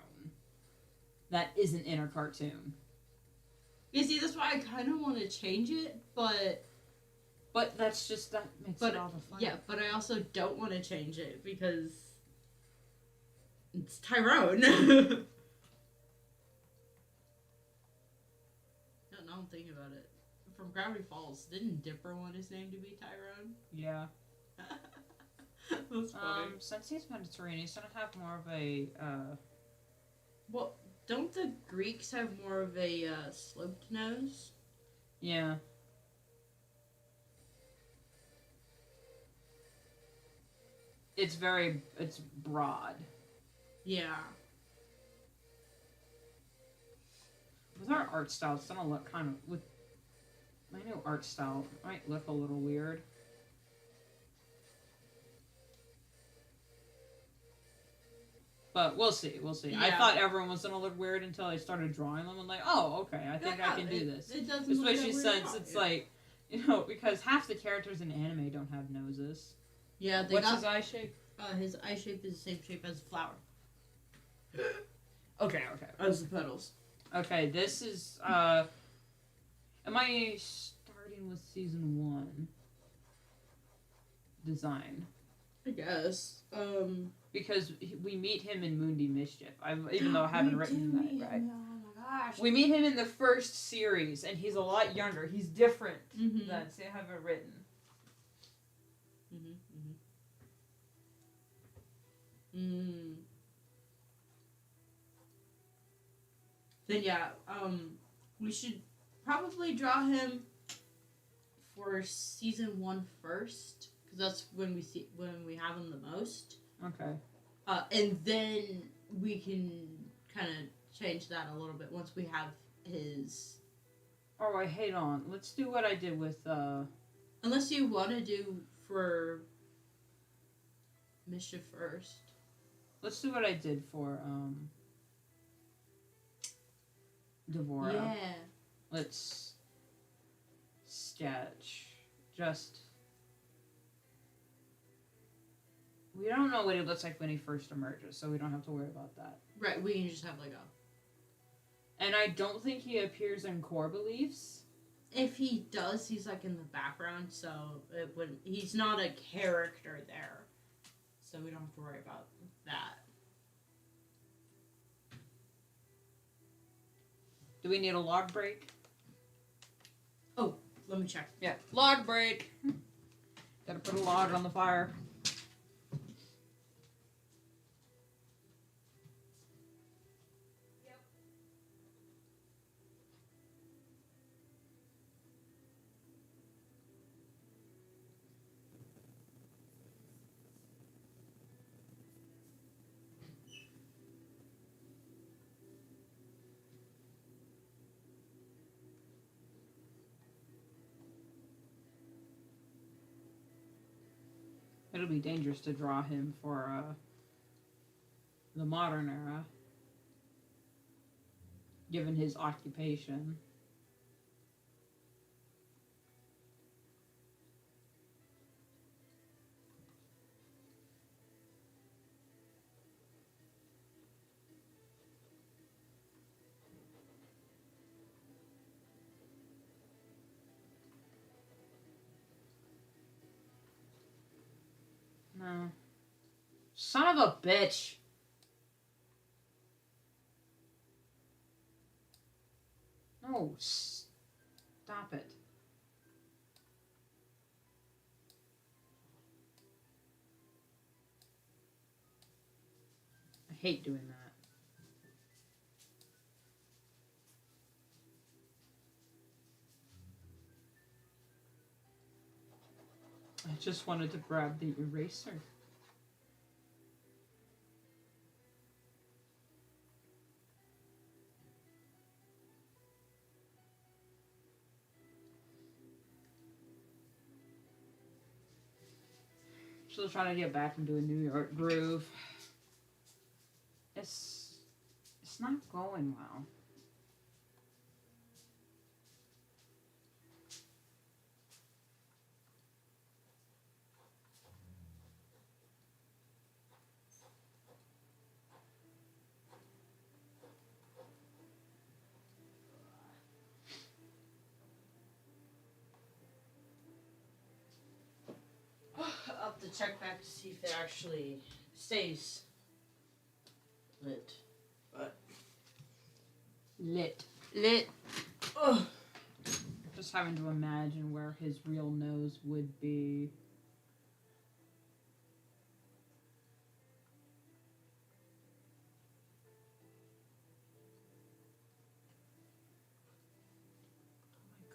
that isn't in a cartoon. You see, that's why I kind of want to change it, but that makes it all the fun. yeah, but I also don't want to change it because it's Tyrone. No, I'm thinking about it. From Gravity Falls, didn't Dipper want his name to be Tyrone? Yeah. That's funny. Since he's Mediterranean, he's gonna have more of a, Well, don't the Greeks have more of a sloped nose? yeah. It's broad. Yeah. With our art style, it's gonna look kind of, with my new art style, it might look a little weird. But we'll see. Yeah. I thought everyone was gonna look weird until I started drawing them. I'm like, oh, okay, I think I can do this. It doesn't Especially look that since weird it's at all. like, because half the characters in anime don't have noses. Yeah, What's his eye shape? his eye shape is the same shape as a flower. Okay. As the petals. Okay, this is, am I starting with season 1 design? I guess. Because we meet him in Mundi Mischief, even though I haven't written that, right? Oh my gosh. We meet him in the first series, and he's a lot younger. He's different Mhm. than, see, I have it written. Then yeah, we should probably draw him for season 1 first, because that's when we have him the most. Okay. And then we can kind of change that a little bit once we have his. Oh, wait, hold on. Let's do what I did with, Unless you want to do for Mischief first. let's do what I did for, Devora. Yeah. Let's sketch. Just. We don't know what he looks like when he first emerges, so we don't have to worry about that. Right, we can just have like a. And I don't think he appears in Core Beliefs. If he does, he's like in the background, so he's not a character there. So we don't have to worry about that. Do we need a log break? Let me check. Yeah, log break. Gotta put a log on the fire. It'll be dangerous to draw him for the modern era, given his occupation. No. Son of a bitch! No, stop it. I hate doing that. I just wanted to grab the eraser. Still trying to get back into a New York groove. It's not going well. I'll have to check back to see if it actually stays lit. But Lit. ugh. Just having to imagine where his real nose would be.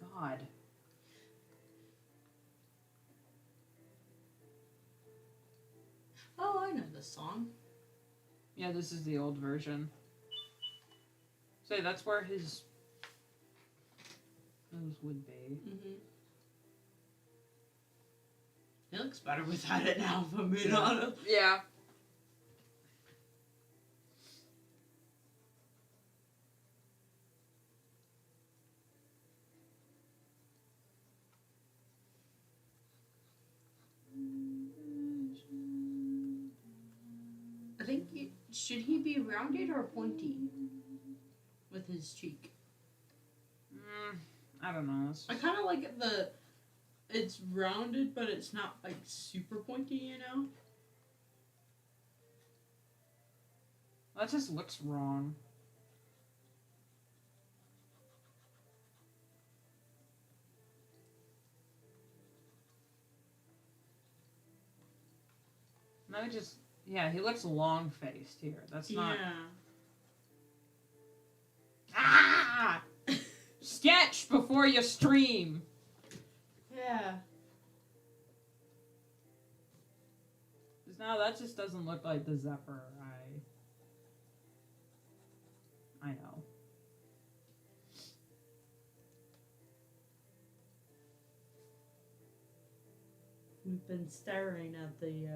Oh my god. Oh, I know this song. Yeah, this is the old version. So that's where his nose would be. Mm-hmm. It looks better without it now, if I'm being Yeah. honest. Yeah. I think should he be rounded or pointy with his cheek? I don't know. I kind of like it's rounded, but it's not like super pointy, you know? That just looks wrong. No, yeah, he looks long-faced here. That's not... Yeah. Ah! Sketch before you stream! Yeah. No, that just doesn't look like the Zephyr I know. We've been staring at the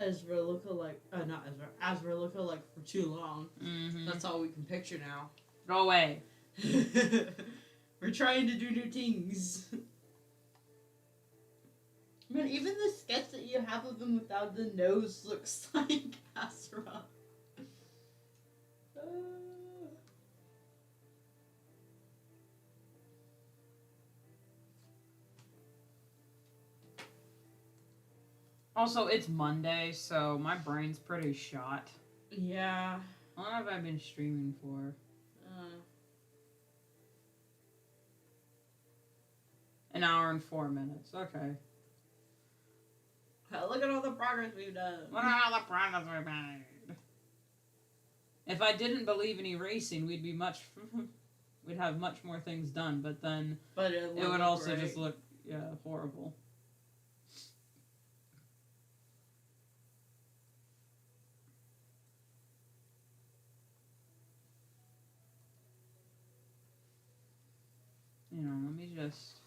Ezra lookalike, not Ezra lookalike for too long. Mm-hmm. That's all we can picture now. Go away. We're trying to do new things. I mean, even the sketch that you have of him without the nose looks like Ezra. Also, it's Monday, so my brain's pretty shot. Yeah. How long have I been streaming for? An hour and 4 minutes. Okay. Look at all the progress we've done. Look at all the progress we made. If I didn't believe in erasing, we'd have much more things done. But then it would also just look horrible. You know, let me just...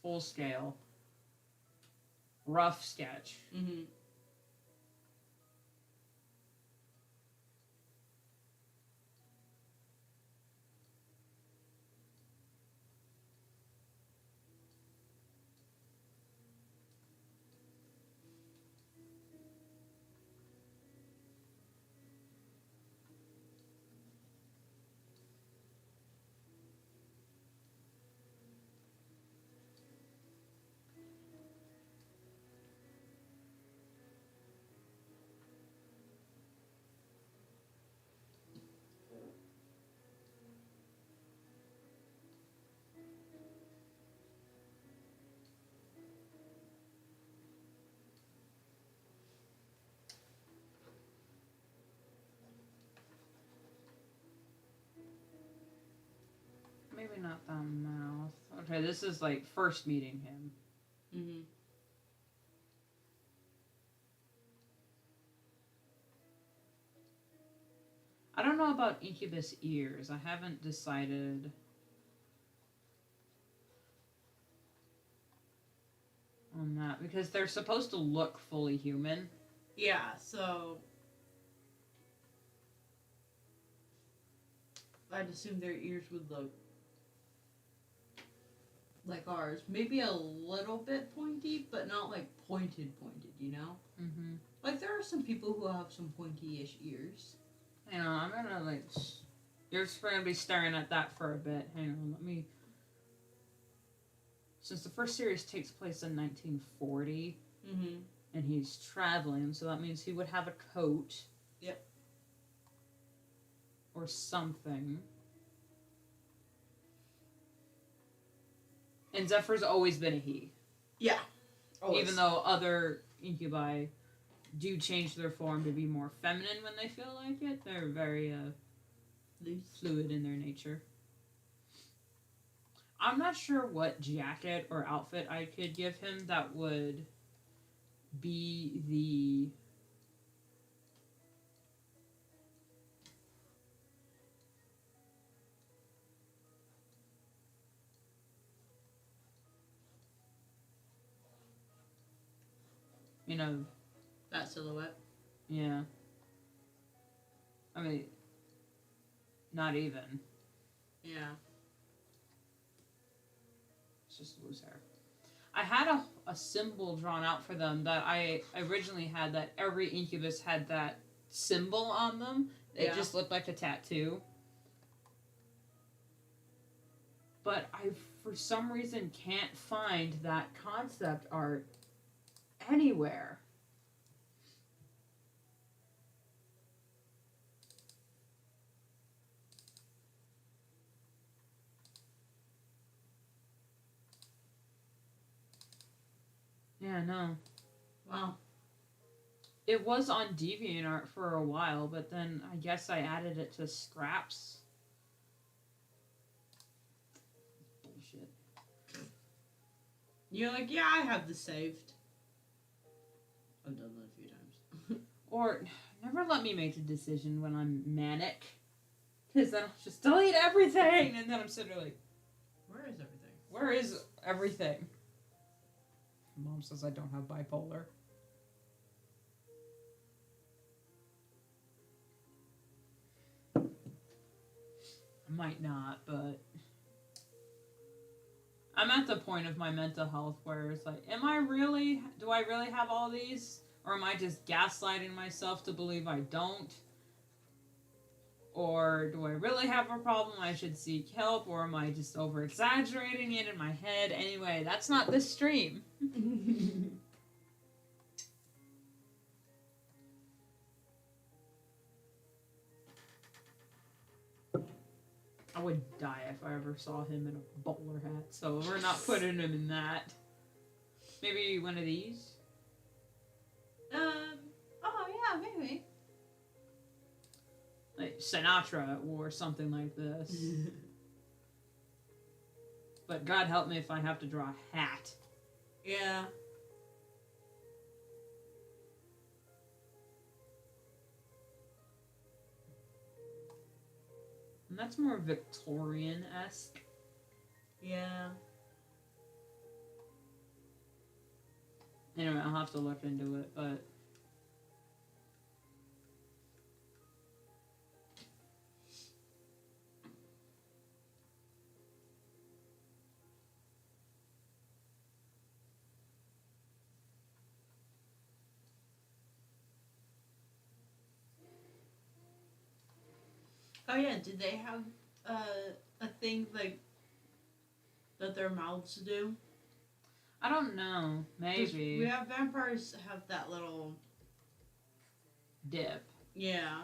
full scale, rough sketch. Mm-hmm. Maybe not the mouth. Okay, this is like first meeting him. Mm-hmm. I don't know about incubus ears. I haven't decided. On that because they're supposed to look fully human. Yeah, so I'd assume their ears would look like ours. Maybe a little bit pointy, but not like pointed, you know? Mm-hmm. Like there are some people who have some pointy-ish ears. Hang on, I'm gonna like. You're just gonna be staring at that for a bit. Hang on, let me. Since the first series takes place in 1940, Mm-hmm. and he's traveling, so that means he would have a coat. Yep. Or something. And Zephyr's always been a he. Yeah. Always. Even though other incubi do change their form to be more feminine when they feel like it, they're very fluid in their nature. I'm not sure what jacket or outfit I could give him that would be the that silhouette. Yeah. I mean, not even. Yeah. It's just loose hair. I had a symbol drawn out for them that I originally had that every incubus had that symbol on them. It just looked like a tattoo. But I, for some reason, can't find that concept art anywhere. Yeah, no. Wow. It was on DeviantArt for a while, but then I guess I added it to Scraps. Bullshit. You're like, yeah, I have this saved. I've done that a few times. Or, never let me make the decision when I'm manic. Because then I'll just delete everything! And then I'm sitting there like, Where is everything? where is everything? Mom says I don't have bipolar. I might not, but I'm at the point of my mental health where it's like, do I really have all these? Or am I just gaslighting myself to believe I don't? Or do I really have a problem? I should seek help, or am I just over exaggerating it in my head? Anyway, that's not this stream. I would die if I ever saw him in a bowler hat, so we're not putting him in that. Maybe one of these? Oh yeah, maybe. Like Sinatra wore something like this. But God help me if I have to draw a hat. Yeah. And that's more Victorian-esque. Yeah. Anyway, I'll have to look into it, but... Oh yeah, did they have a thing like that their mouths do? I don't know. Maybe. We have vampires have that little Dip. yeah.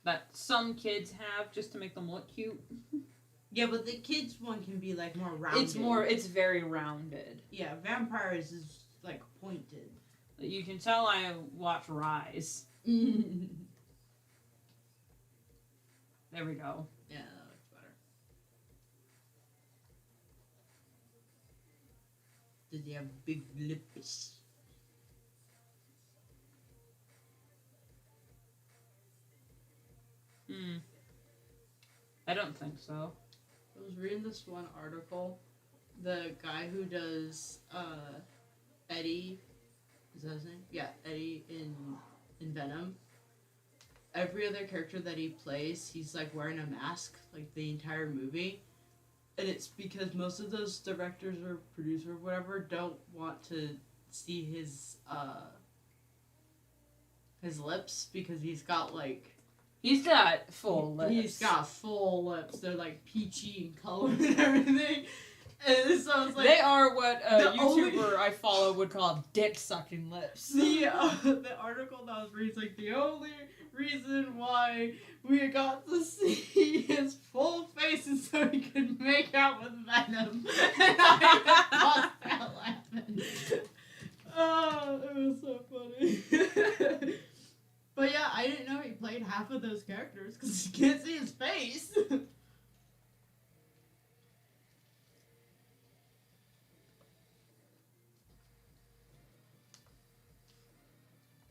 That some kids have just to make them look cute. Yeah, but the kids one can be like more rounded. It's very rounded. Yeah, vampires is like pointed. You can tell I watch Rise. There we go. Yeah, that looks better. Did they have big lips? I don't think so. I was reading this one article. The guy who does Eddie, is that his name? Yeah, Eddie in Venom. Every other character that he plays, he's like wearing a mask like the entire movie. And it's because most of those directors or producers or whatever don't want to see his lips because he's got full lips. He's got full lips. They're like peachy in color and everything. And so it's like they are what a the YouTuber I follow would call dick sucking lips. the article that I was reading is like the only reason why we got to see his full face is so he could make out with Venom. And I bust out laughing. Oh, it was so funny. But yeah, I didn't know he played half of those characters because you can't see his face.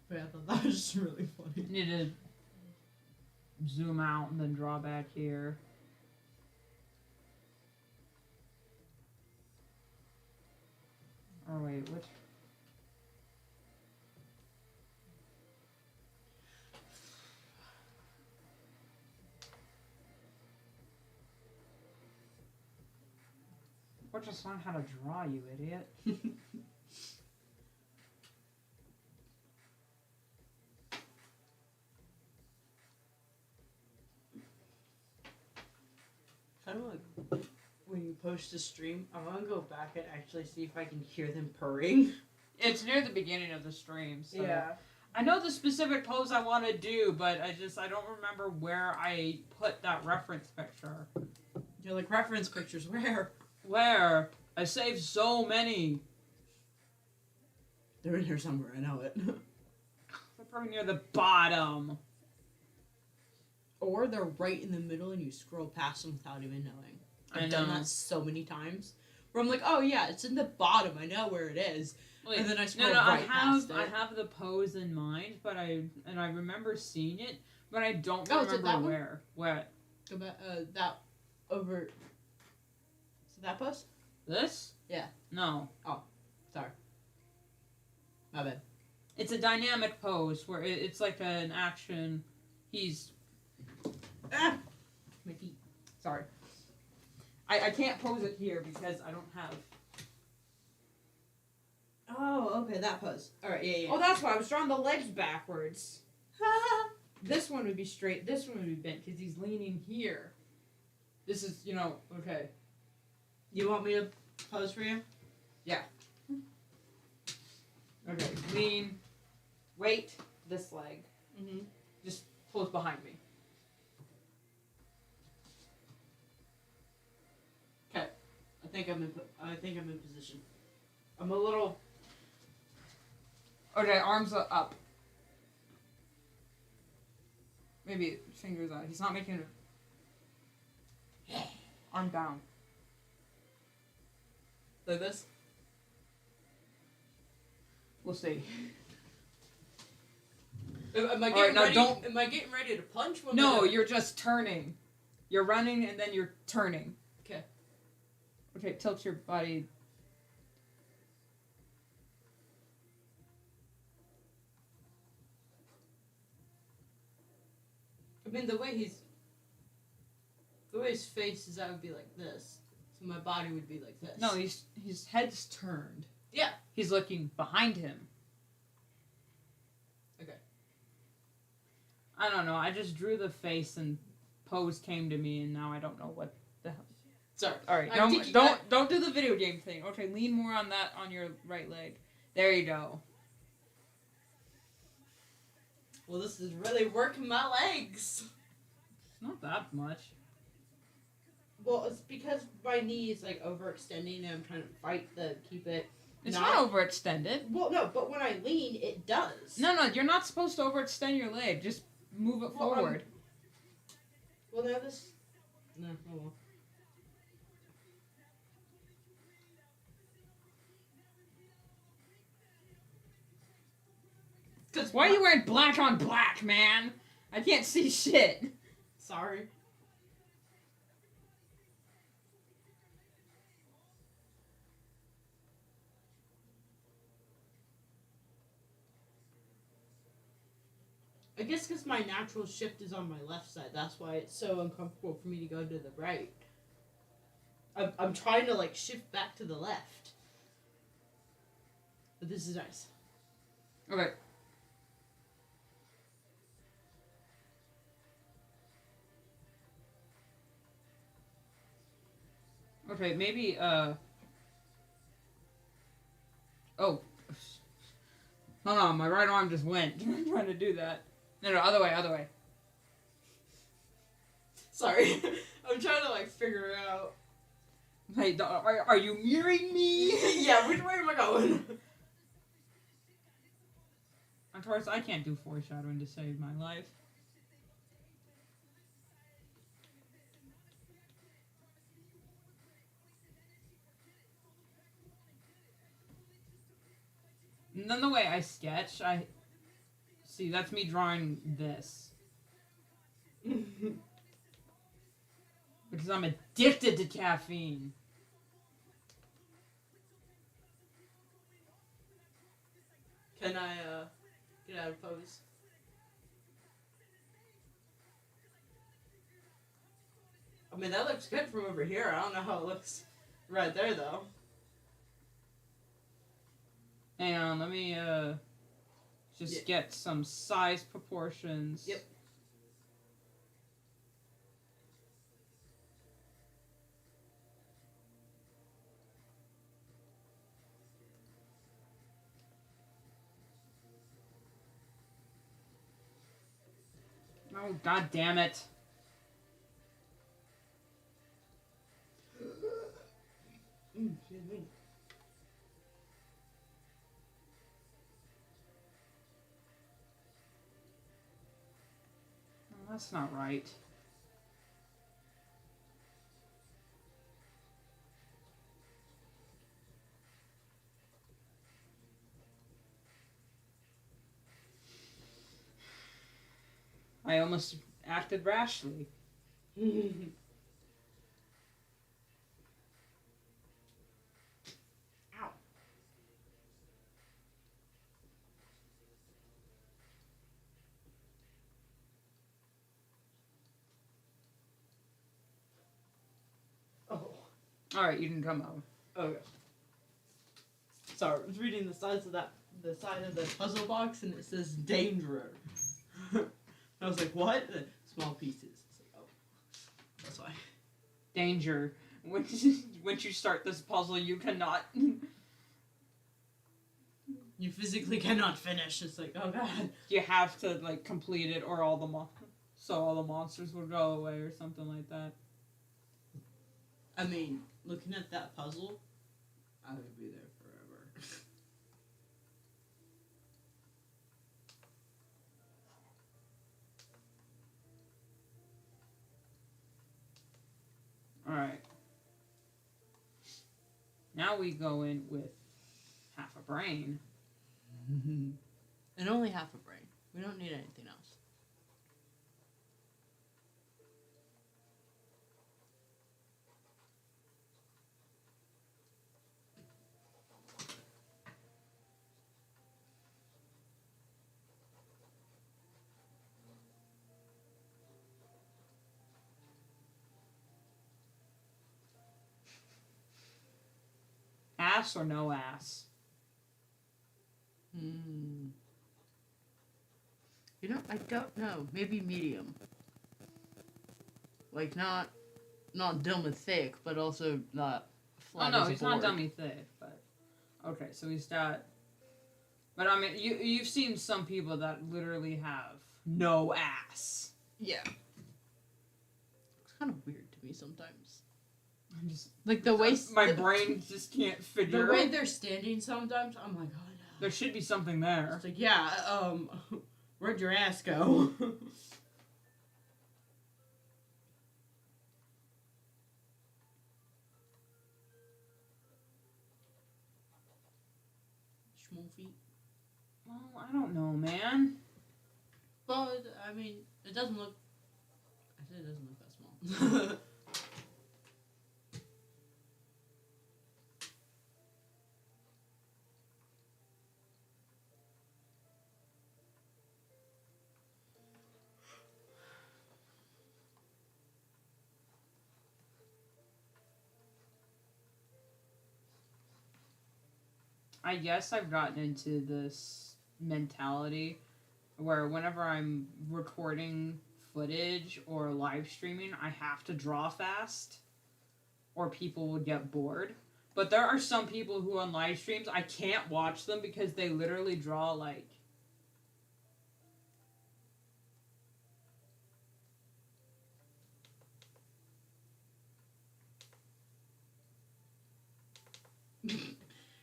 But I thought that was just really funny. Need to zoom out and then draw back here. Oh wait, which? Or just learn how to draw, you idiot. Kind of like when you post a stream, I want to go back and actually see if I can hear them purring. It's near the beginning of the stream, so Yeah. I know the specific pose I want to do, but I don't remember where I put that reference picture. You're like, reference pictures, where? Where? I saved so many. They're in here somewhere, I know it. They're probably near the bottom. Or they're right in the middle and you scroll past them without even knowing. I've done that so many times. Where I'm like, oh yeah, it's in the bottom, I know where it is. Wait, and then I scroll right past it. I have the pose in mind, but I remember seeing it, but I don't Oh, is it remember that one? where. What? Go back, that over. Is it that post? This? Yeah. No. Sorry. My bad. It's a dynamic pose where it's like an action. He's. Ah! My feet. Sorry. I can't pose it here because I don't have. Oh, okay, that pose. Alright, yeah. Oh, that's why I was drawing the legs backwards. This one would be straight. This one would be bent because he's leaning here. This is, okay. You want me to pose for you? Okay, lean, weight, this leg. Mm-hmm. Just pose behind me. Okay. I think I'm in position. I'm a little. Okay, arms up. Maybe fingers out. He's not making it. Arm down. Like this? We'll see. Am I All getting right, now ready? don't- Am I getting ready to punch? No, you're just turning. You're running and then you're turning. Okay. Okay, tilt your body. mean, the way his face is, I would be like this. So my body would be like this. No, his head's turned. Yeah. He's looking behind him. Okay. I don't know. I just drew the face and pose came to me, and now I don't know what the hell. Sorry. All right. Don't do the video game thing. Okay, lean more on that on your right leg. There you go. Well, this is really working my legs. It's not that much. Well, it's because my knee is like overextending and I'm trying to fight to keep it. It's not overextended. Well, no, but when I lean, it does. No, you're not supposed to overextend your leg. Just move it forward. Well, now this. No, oh well. Why are you wearing black on black, man? I can't see shit. Sorry. I guess because my natural shift is on my left side. That's why it's so uncomfortable for me to go to the right. I'm trying to, like, shift back to the left. But this is nice. Okay. Okay, maybe, Oh. Hold on, my right arm just went. I'm trying to do that. No, other way. Sorry. I'm trying to, like, figure it out. Hey, are you mirroring me? Yeah, which way am I going? Of course, I can't do foreshadowing to save my life. And then the way I sketch, see, that's me drawing this. Because I'm addicted to caffeine. Can I, get out of pose? I mean, that looks good from over here. I don't know how it looks right there, though. Hang on, let me, just get some size proportions. Yep. Oh, god damn it. Excuse me. Oh, that's not right. I almost acted rashly. Ow. Oh. Alright, you can come out. Okay. Sorry, I was reading the side of the puzzle box and it says danger. I was like, what? Small pieces. It's like, oh, that's why. Danger. Once you start this puzzle, you cannot. You physically cannot finish. It's like, oh god. You have to like complete it, or all the monsters will go away, or something like that. I mean, looking at that puzzle, I would be there forever. Alright. Now we go in with half a brain. And only half a brain. We don't need anything else. ass or no ass? You know, I don't know. Maybe medium. Like not dumb and thick, but also not flat. Oh no, as a he's board. not dummy thick, but okay, so he's got. But I mean, you've seen some people that literally have no ass. Yeah. It's kind of weird to me sometimes. I'm just Like the way my brain just can't figure. The way they're standing sometimes, I'm like, oh no. There should be something there. It's like, yeah, where'd your ass go? Small feet. Well, I don't know, man. But I mean, it doesn't look. I said it doesn't look that small. I guess I've gotten into this mentality where whenever I'm recording footage or live streaming, I have to draw fast or people would get bored. But there are some people who on live streams, I can't watch them because they literally draw like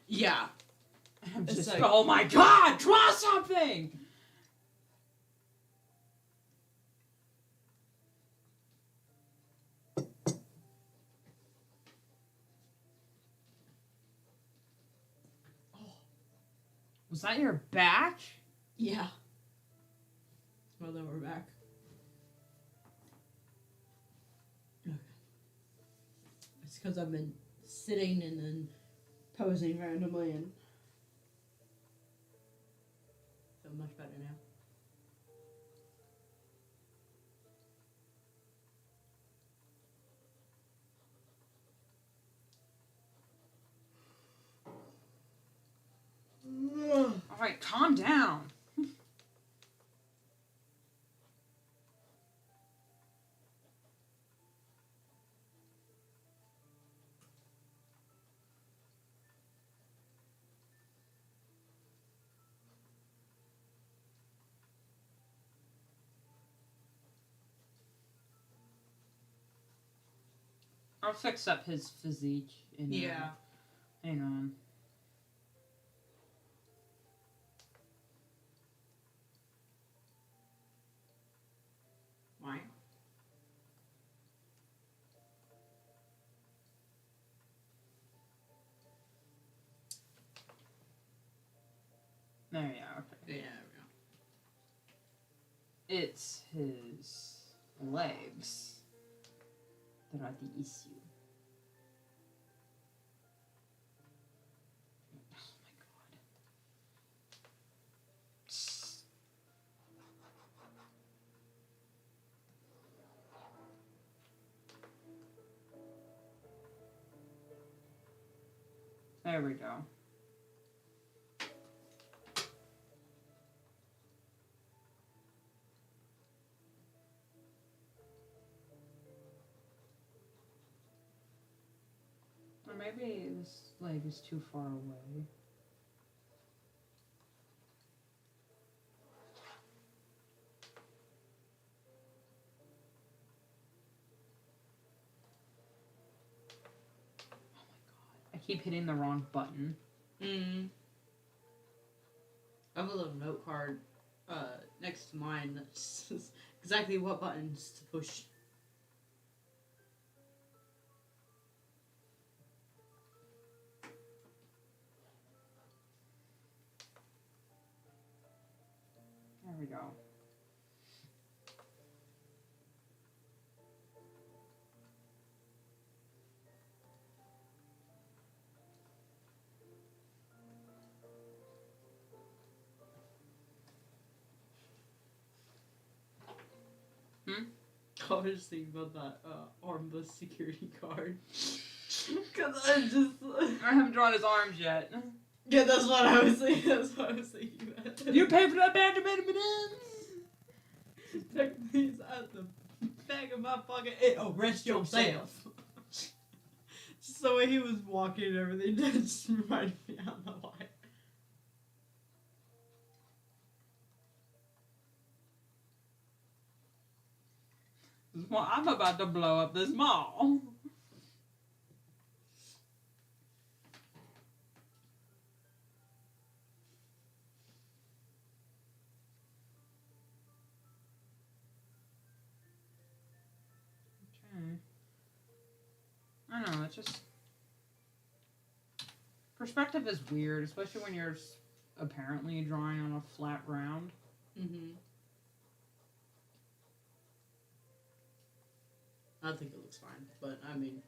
Yeah. I'm It's just like- oh my god, draw something! Was that your back? Yeah. Well, then we're back. Okay. It's because I've been sitting and then posing randomly and feel much better now. Alright, calm down. I'll fix up his physique in hang on. Why? There you go, okay. Yeah. It's his legs that are the issue. Oh my god. There we go. Or maybe this leg is too far away. Oh my god. I keep hitting the wrong button. I have a little note card next to mine that says exactly what buttons to push. There we go. I was just thinking about that armless security guard. Cause I just. I haven't drawn his arms yet. Yeah, that's what I was thinking. You pay for that band to M&M's? Check these out the back of my pocket. Oh, rest yourself. Just the way he was walking and everything just reminded me. I don't know why. Well, I'm about to blow up this mall. Okay. I don't know, it's just... Perspective is weird, especially when you're apparently drawing on a flat ground. Mm-hmm. I think it looks fine, but I mean,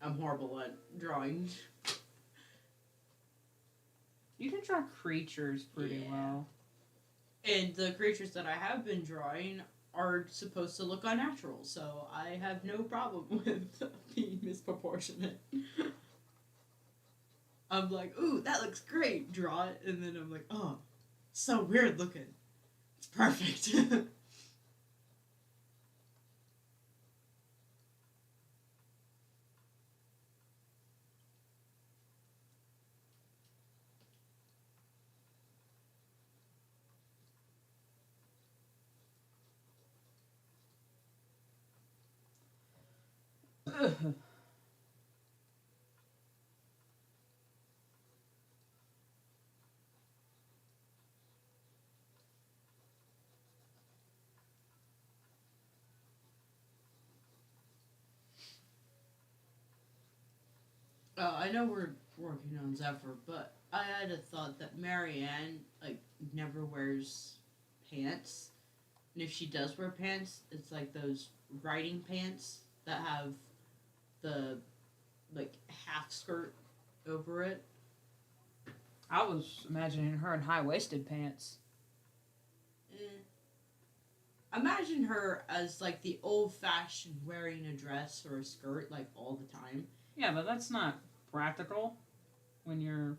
I'm horrible at drawing. You can draw creatures pretty well. And the creatures that I have been drawing are supposed to look unnatural, so I have no problem with being misproportionate. I'm like, ooh, that looks great, draw it, and then I'm like, oh, so weird looking. It's perfect. I know we're working on Zephyr, but I had a thought that Marianne, like, never wears pants. And if she does wear pants, it's like those riding pants that have the, like, half skirt over it. I was imagining her in high-waisted pants. Imagine her as, like, the old-fashioned wearing a dress or a skirt, like, all the time. Yeah, but that's not practical when you're...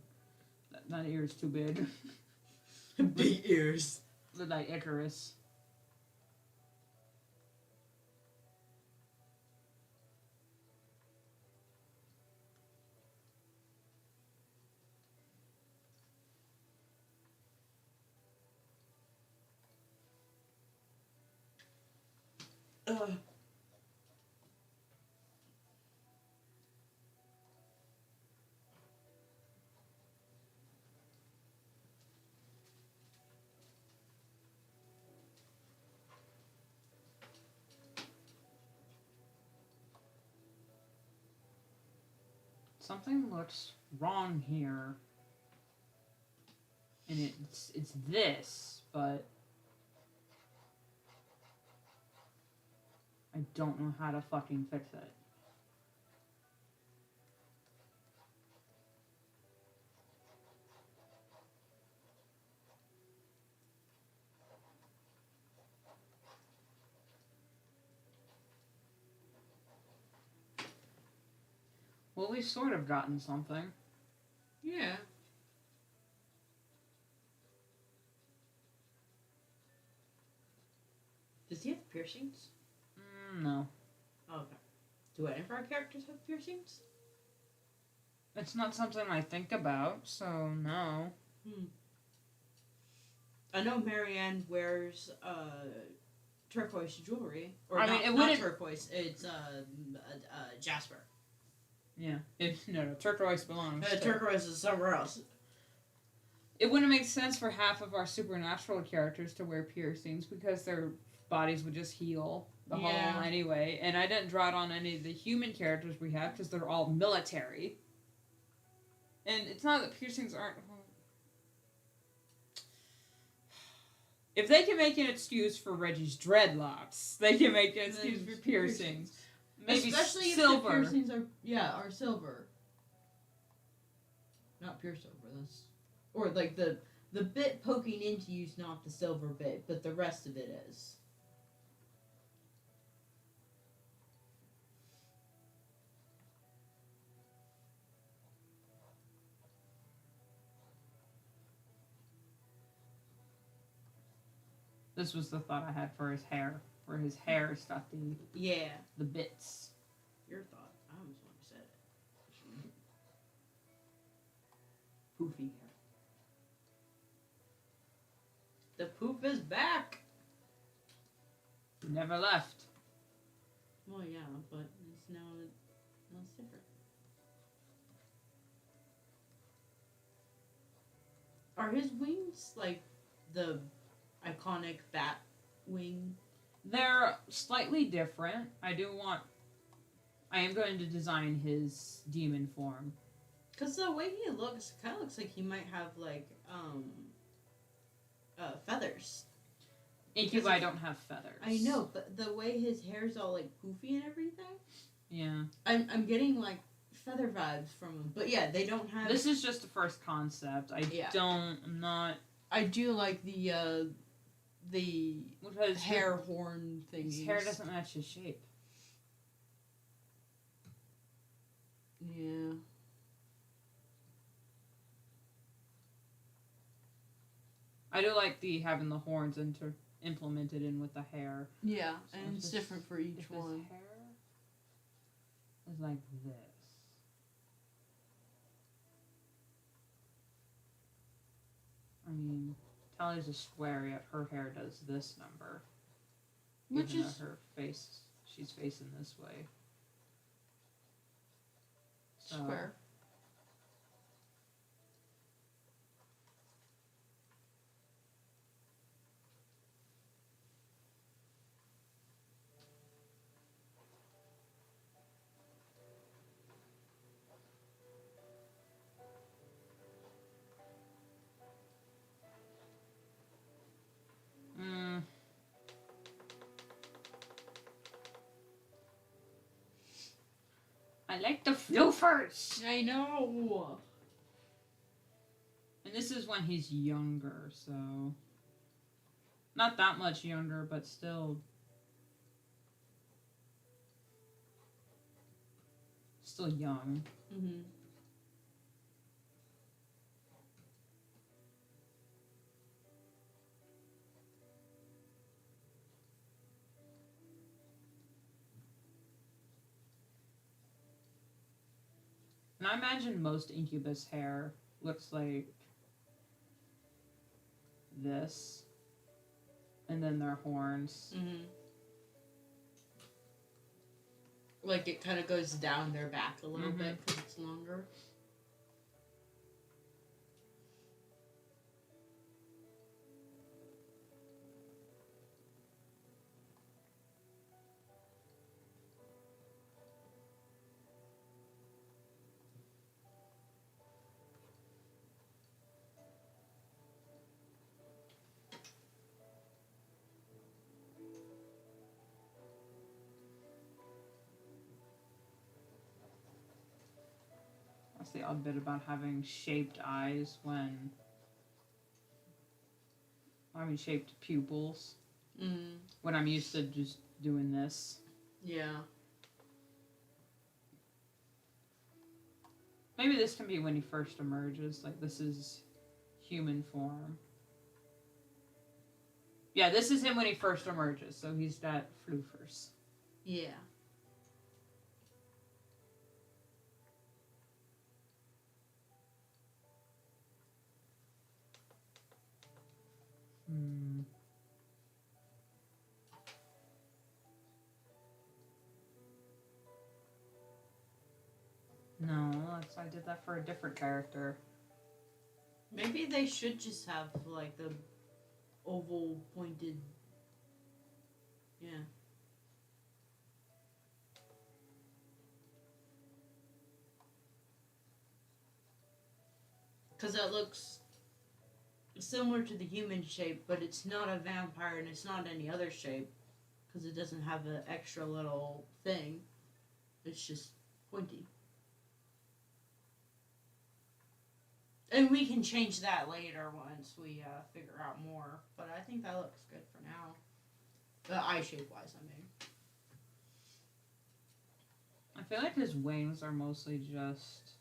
That ear's too big. Big ears. Look like Icarus. Something looks wrong here. And it's this, but I don't know how to fucking fix it. Well, we've sort of gotten something. Yeah. Does he have piercings? No. Okay. Do any of our characters have piercings? It's not something I think about, so no. I know Marianne wears turquoise jewelry. Or I not, mean, it not wouldn't... turquoise, it's jasper. Yeah. No, turquoise belongs. Turquoise is somewhere else. It wouldn't make sense for half of our supernatural characters to wear piercings because their bodies would just heal the whole anyway. And I didn't draw it on any of the human characters we have because they're all military. And it's not that piercings aren't... If they can make an excuse for Reggie's dreadlocks, they can make an excuse for piercings. Maybe especially silver. If the piercings are silver. Not pure silver, that's... Or, like, the bit poking into you's not the silver bit, but the rest of it is. This was the thought I had for his hair. Where his hair's got Yeah. the bits. Your thought. I was the one who said it. Poofy hair. The poop is back. Never left. Well, yeah, but it's now it's different. Are his wings like the iconic bat wing? They're slightly different. I am going to design his demon form. Because the way he looks, kind of looks like he might have like feathers. Incubi don't have feathers. I know, but the way his hair's all like poofy and everything. Yeah. I'm getting like feather vibes from him. But yeah, they don't have. This is just the first concept. I'm not. I do like the Because hair horn thing. his hair doesn't match his shape. Yeah. I do like having the horns implemented in with the hair. Yeah, So and it's different for each if one. his hair is like this. I mean, Tally's a square, yet her hair does this number. Which even is though her face, she's facing this way. So, square. I like the floofers! I know. And this is when he's younger, so not that much younger, but still young. Mhm. And I imagine most incubus hair looks like this, and then their horns. Mhm. Like it kind of goes down their back a little bit because it's longer. That's the odd bit about having shaped eyes shaped pupils. When I'm used to just doing this. Yeah. Maybe this can be when he first emerges. Like, this is human form. Yeah, this is him when he first emerges. So he's got floofers. Yeah. No, I did that for a different character. Maybe they should just have like the oval pointed. Yeah. Because that looks similar to the human shape, but it's not a vampire and it's not any other shape. Because it doesn't have an extra little thing. It's just pointy. And we can change that later once we figure out more. But I think that looks good for now. The eye shape wise, I mean. I feel like his wings are mostly just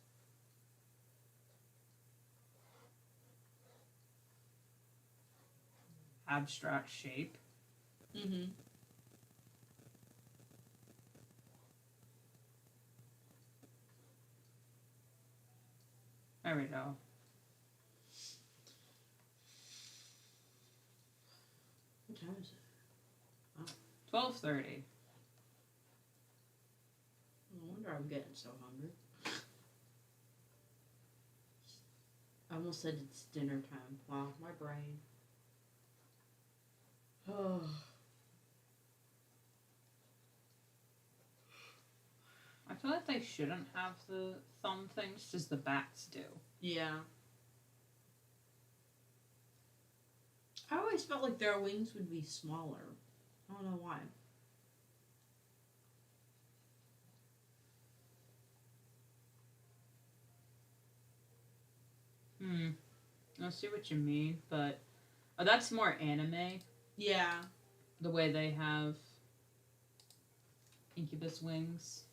abstract shape. Mm-hmm. There we go. What time is it? 12:30. No wonder I'm getting so hungry. I almost said it's dinner time. Wow, my brain. Oh. I feel like they shouldn't have the thumb things, just the bats do. Yeah. I always felt like their wings would be smaller. I don't know why. I see what you mean, but that's more anime. Yeah. The way they have incubus wings.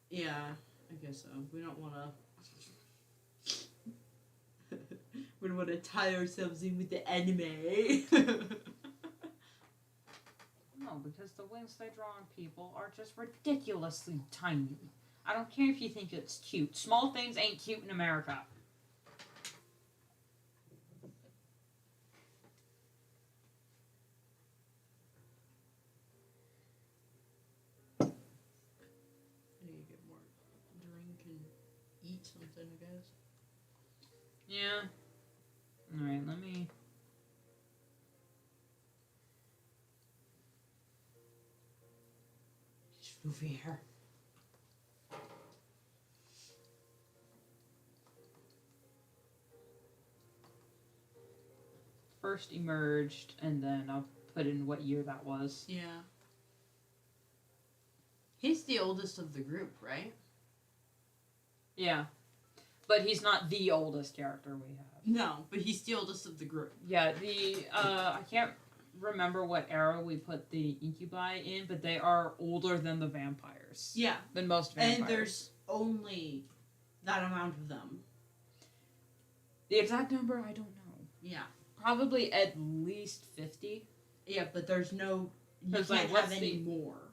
Yeah, I guess so. We don't want to. We don't want to tie ourselves in with the anime. No, because the wings they draw on people are just ridiculously tiny. I don't care if you think it's cute. Small things ain't cute in America. I need to get more drink and eat something, I guess. Yeah. Alright, let me... Just move here. First emerged, and then I'll put in what year that was. Yeah. He's the oldest of the group, right? Yeah. But he's not the oldest character we have. No, but he's the oldest of the group. Yeah, I can't remember what era we put the incubi in, but they are older than the vampires. Yeah. Than most vampires. And there's only that amount of them. The exact number, I don't know. Yeah. Probably at least 50. Yeah, but there's no... You can't like, have any more.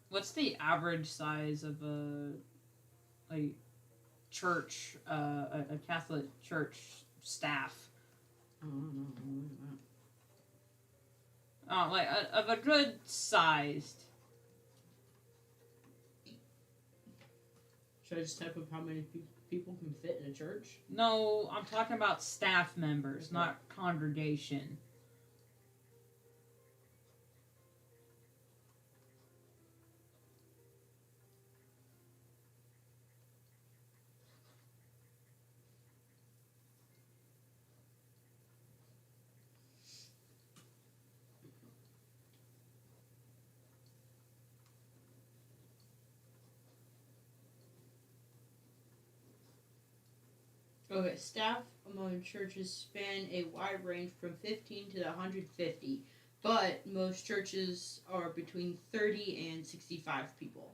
What's the average size of a church, a Catholic church staff? I don't know. Of a good sized. Should I just type up how many people can fit in a church? No, I'm talking about staff members, not congregation. Okay, staff among churches span a wide range from 15 to 150, but most churches are between 30 and 65 people.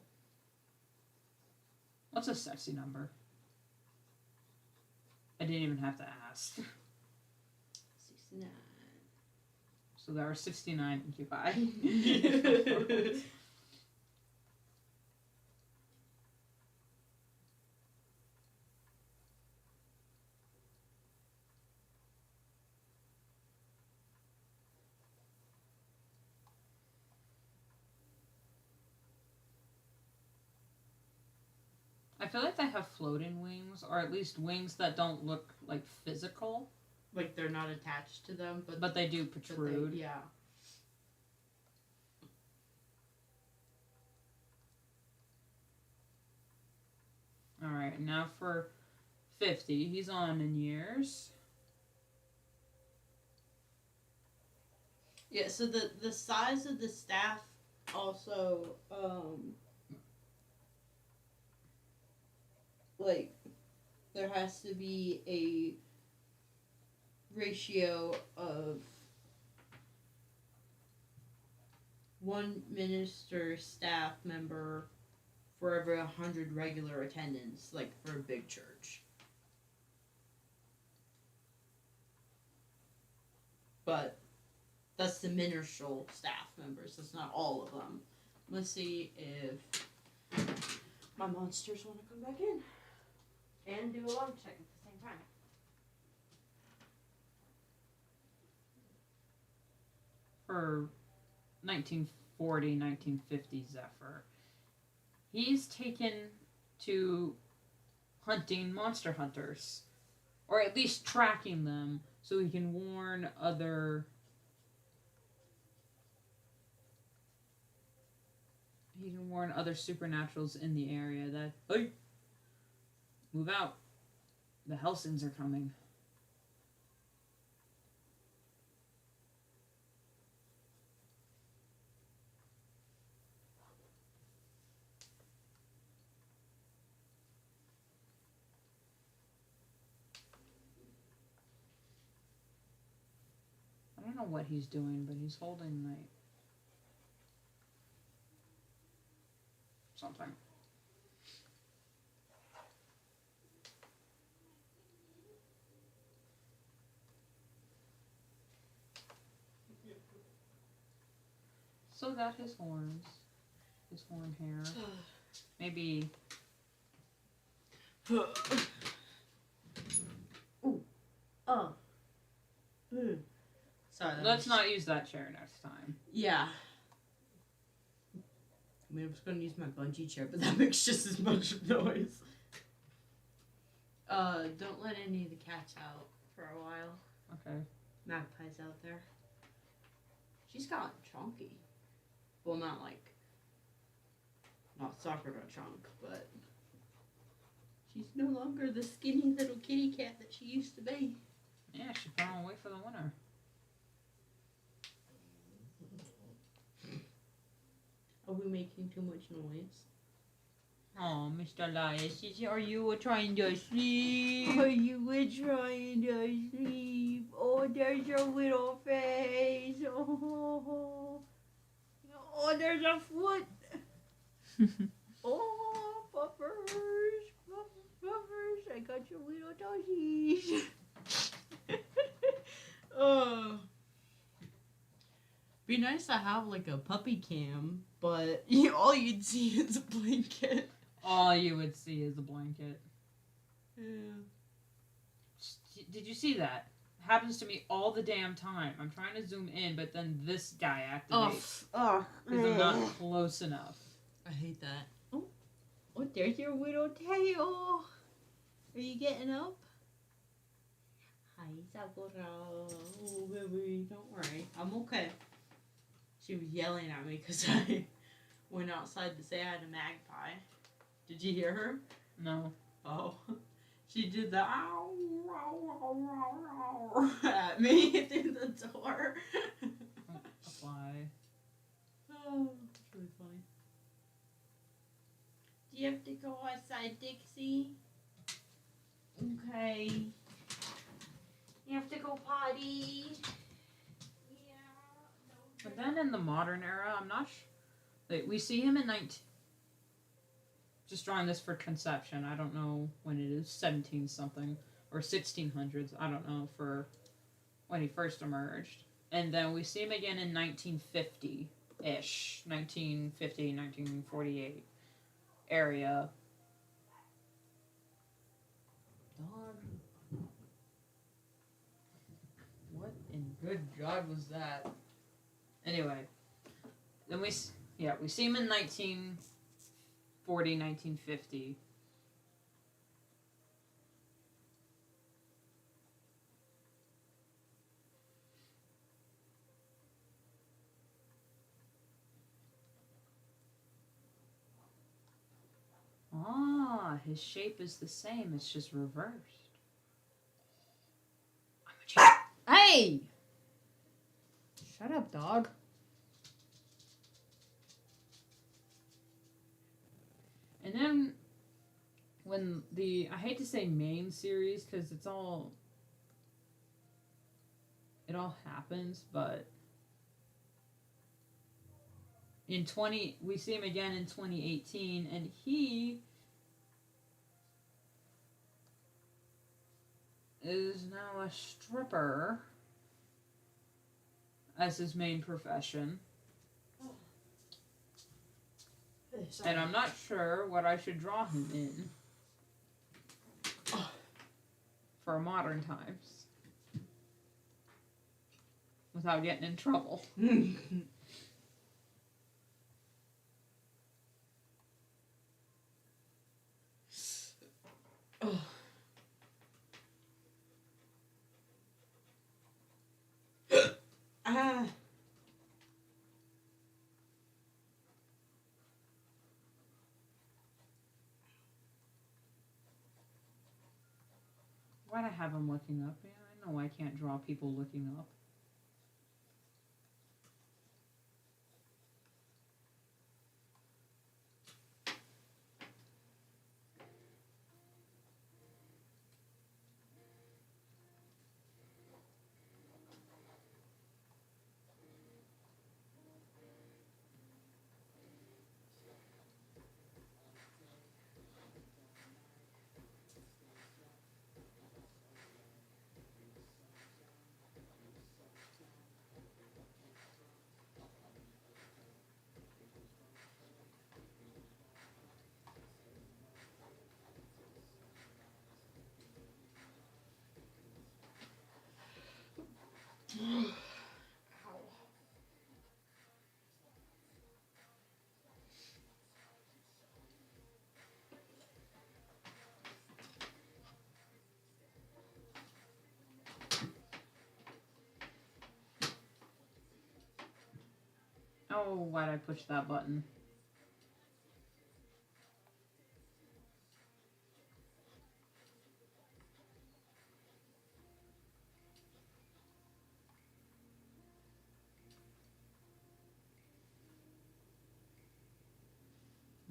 What's a sexy number? I didn't even have to ask. 69. So there are 69 incubi. I feel like they have floating wings, or at least wings that don't look like physical. Like they're not attached to them, but they do protrude. Yeah. Alright, now for 50. He's on in years. Yeah, so the size of the staff also, like, there has to be a ratio of one minister staff member for every 100 regular attendants, like for a big church. but that's the minstrel staff members. That's not all of them. Let's see if my monsters want to come back in and do a log check at the same time. For 1940, 1950 Zephyr, he's taken to hunting monster hunters, or at least tracking them, so he can warn other supernaturals in the area that, hey, move out, the Helsings are coming. I don't know what he's doing, but he's holding like something. So that his horns, his horn hair, maybe. Sorry. Let's not use that chair next time. Yeah. I mean, I was going to use my bungee chair, but that makes just as much noise. Don't let any of the cats out for a while. Okay. Magpie's out there. She's gotten chunky. Well, not Sakura chunk, but she's no longer the skinny little kitty cat that she used to be. Yeah, she put on weight for the winter. Are we making too much noise? Oh, Mr. Elias, are you trying to sleep? Are you trying to sleep? Oh, there's your little face. Oh, there's a foot. Oh, puffers, puffers. I got your little toesies. Oh. Be nice to have like a puppy cam, but all you'd see is a blanket. All you would see is a blanket. Yeah. Did you see that? Happens to me all the damn time. I'm trying to zoom in, but then this guy activates. Because I'm not close enough. I hate that. Oh, there's your little tail. Are you getting up? Hi, Sakura. Oh, baby, don't worry. I'm okay. She was yelling at me because I went outside to say I had a magpie. Did you hear her? No. Oh. She did the ow, ow, ow, ow, ow at me through the door. A fly. Oh, that's really funny. Do you have to go outside, Dixie? Okay. You have to go potty. But then in the modern era, I'm not sure. We see him in 19... Just drawing this for conception. I don't know when it is, 17 something or 1600s. I don't know for when he first emerged. And then we see him again in 1950-ish, 1950, 1948 area. Dog. What in good God was that? Anyway, then we see him in 1940, 1950. Ah, his shape is the same, it's just reversed. Hey! Shut up, dog. And then, when I hate to say main series, because it all happens, but we see him again in 2018, and he is now a stripper as his main profession. Sorry. And I'm not sure what I should draw him in for modern times without getting in trouble. Ah. Why'd I have him looking up? Yeah, I know I can't draw people looking up. Oh, why'd I push that button?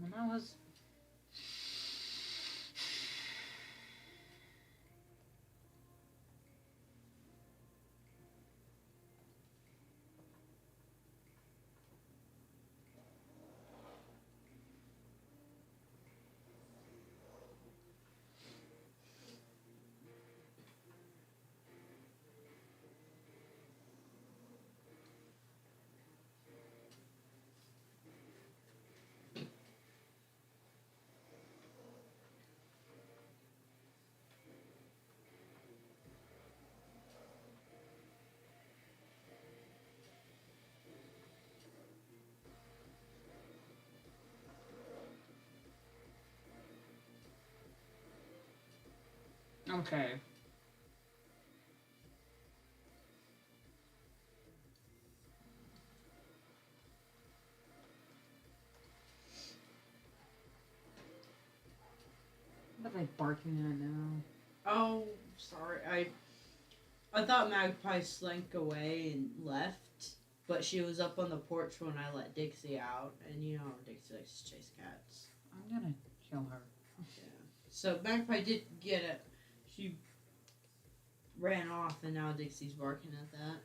Well, that was... Okay. What are they barking at now? Oh, sorry. I thought Magpie slunk away and left, but she was up on the porch when I let Dixie out, and you know how Dixie likes to chase cats. I'm gonna kill her. Yeah. So Magpie did get it. She ran off, and now Dixie's barking at that.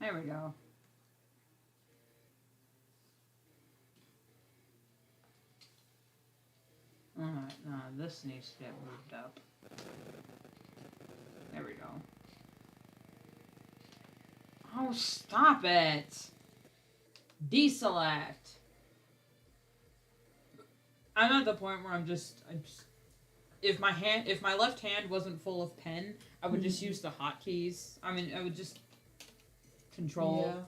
There we go. Alright, now this needs to get moved up. There we go. Oh, stop it! Deselect! I'm at the point where I'm just if my left hand wasn't full of pen, I would just use the hotkeys. I mean, I would just control. Yeah.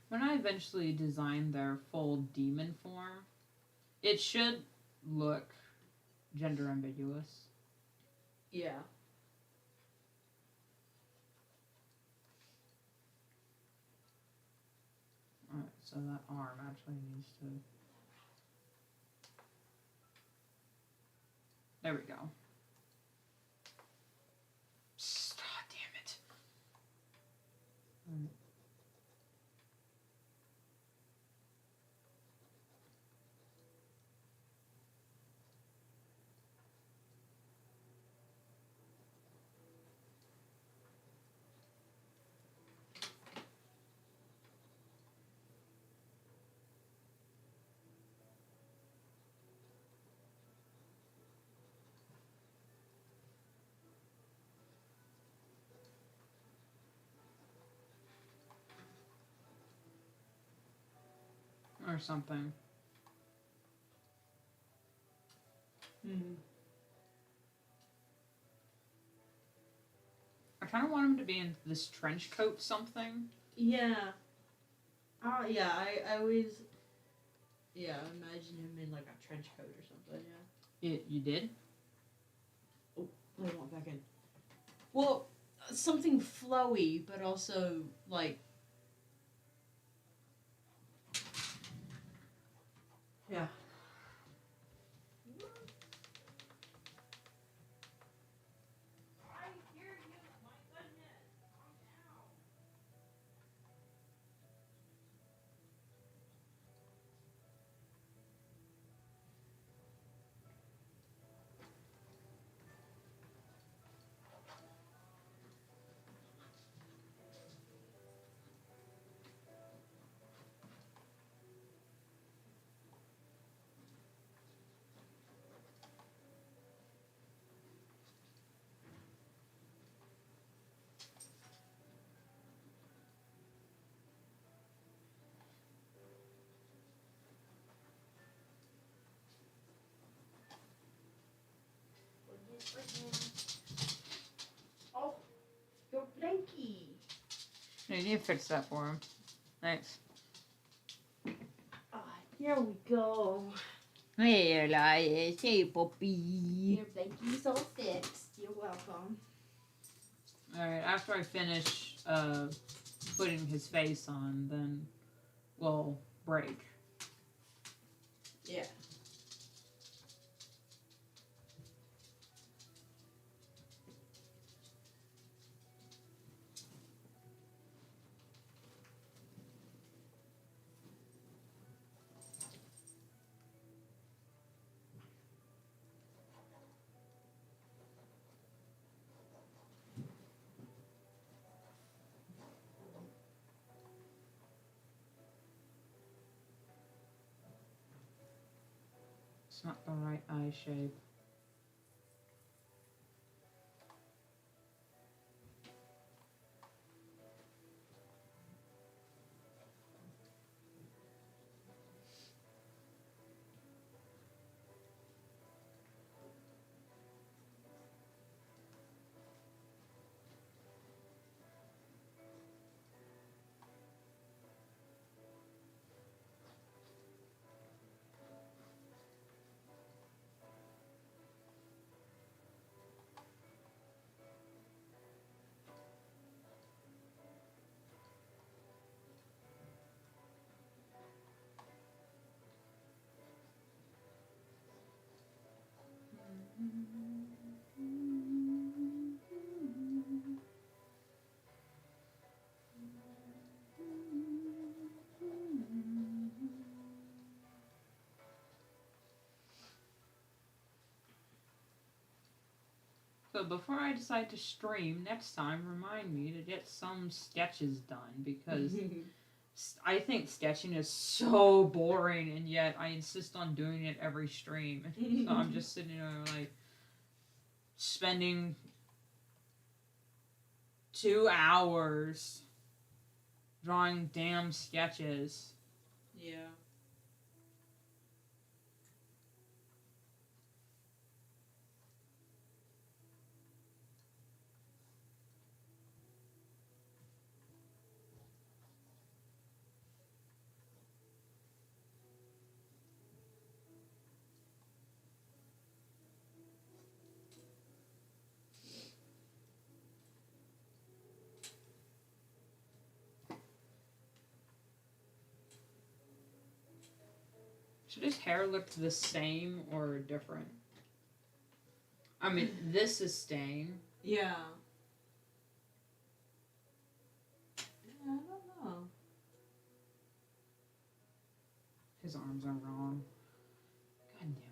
When I eventually design their full demon form, it should look gender ambiguous. Yeah. Alright, so that arm actually needs to... There we go. Damn it. Or something. I kind of want him to be in this trench coat something. Yeah. Yeah, I always... Yeah, imagine him in, like, a trench coat or something, yeah. You did? Oh, I want back in. Well, something flowy, but also, like... Yeah. Oh, your blankie. No, you need to fix that for him. Thanks. Here we go. Hey, hey, Poppy. Your blankie's all fixed. You're welcome. Alright, after I finish putting his face on, then we'll break. Yeah. It's not the right eye shape. but before I decide to stream next time, remind me to get some sketches done because I think sketching is so boring, and yet I insist on doing it every stream. So I'm just sitting there like spending 2 hours drawing damn sketches. Yeah. Should his hair look the same or different? I mean, this is staying. Yeah. I don't know. His arms are wrong. God damn it.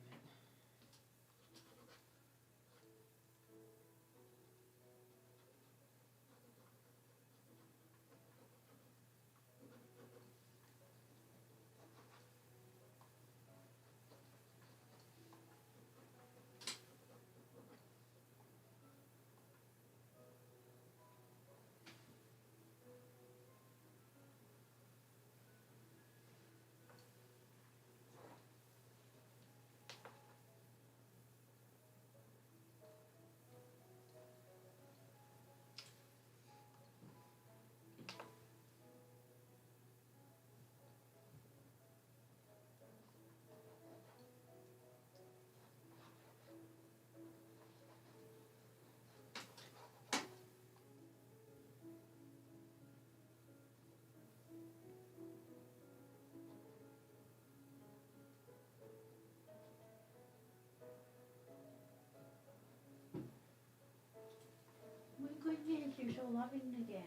My goodness, you're so loving again.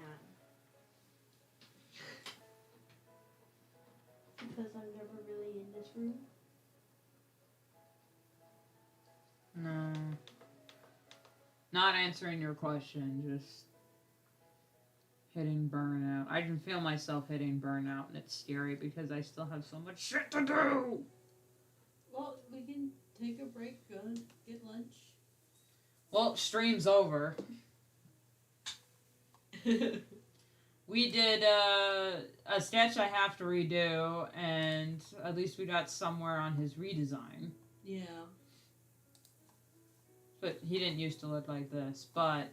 Because I'm never really in this room. No. Not answering your question, just hitting burnout. I can feel myself hitting burnout, and it's scary because I still have so much shit to do! Well, we can take a break, go get lunch. Well, stream's over. We did a sketch I have to redo, and at least we got somewhere on his redesign. Yeah. But he didn't used to look like this, but...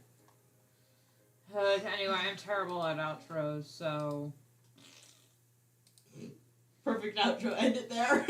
anyway, I'm terrible at outros, so... Perfect outro. End it there.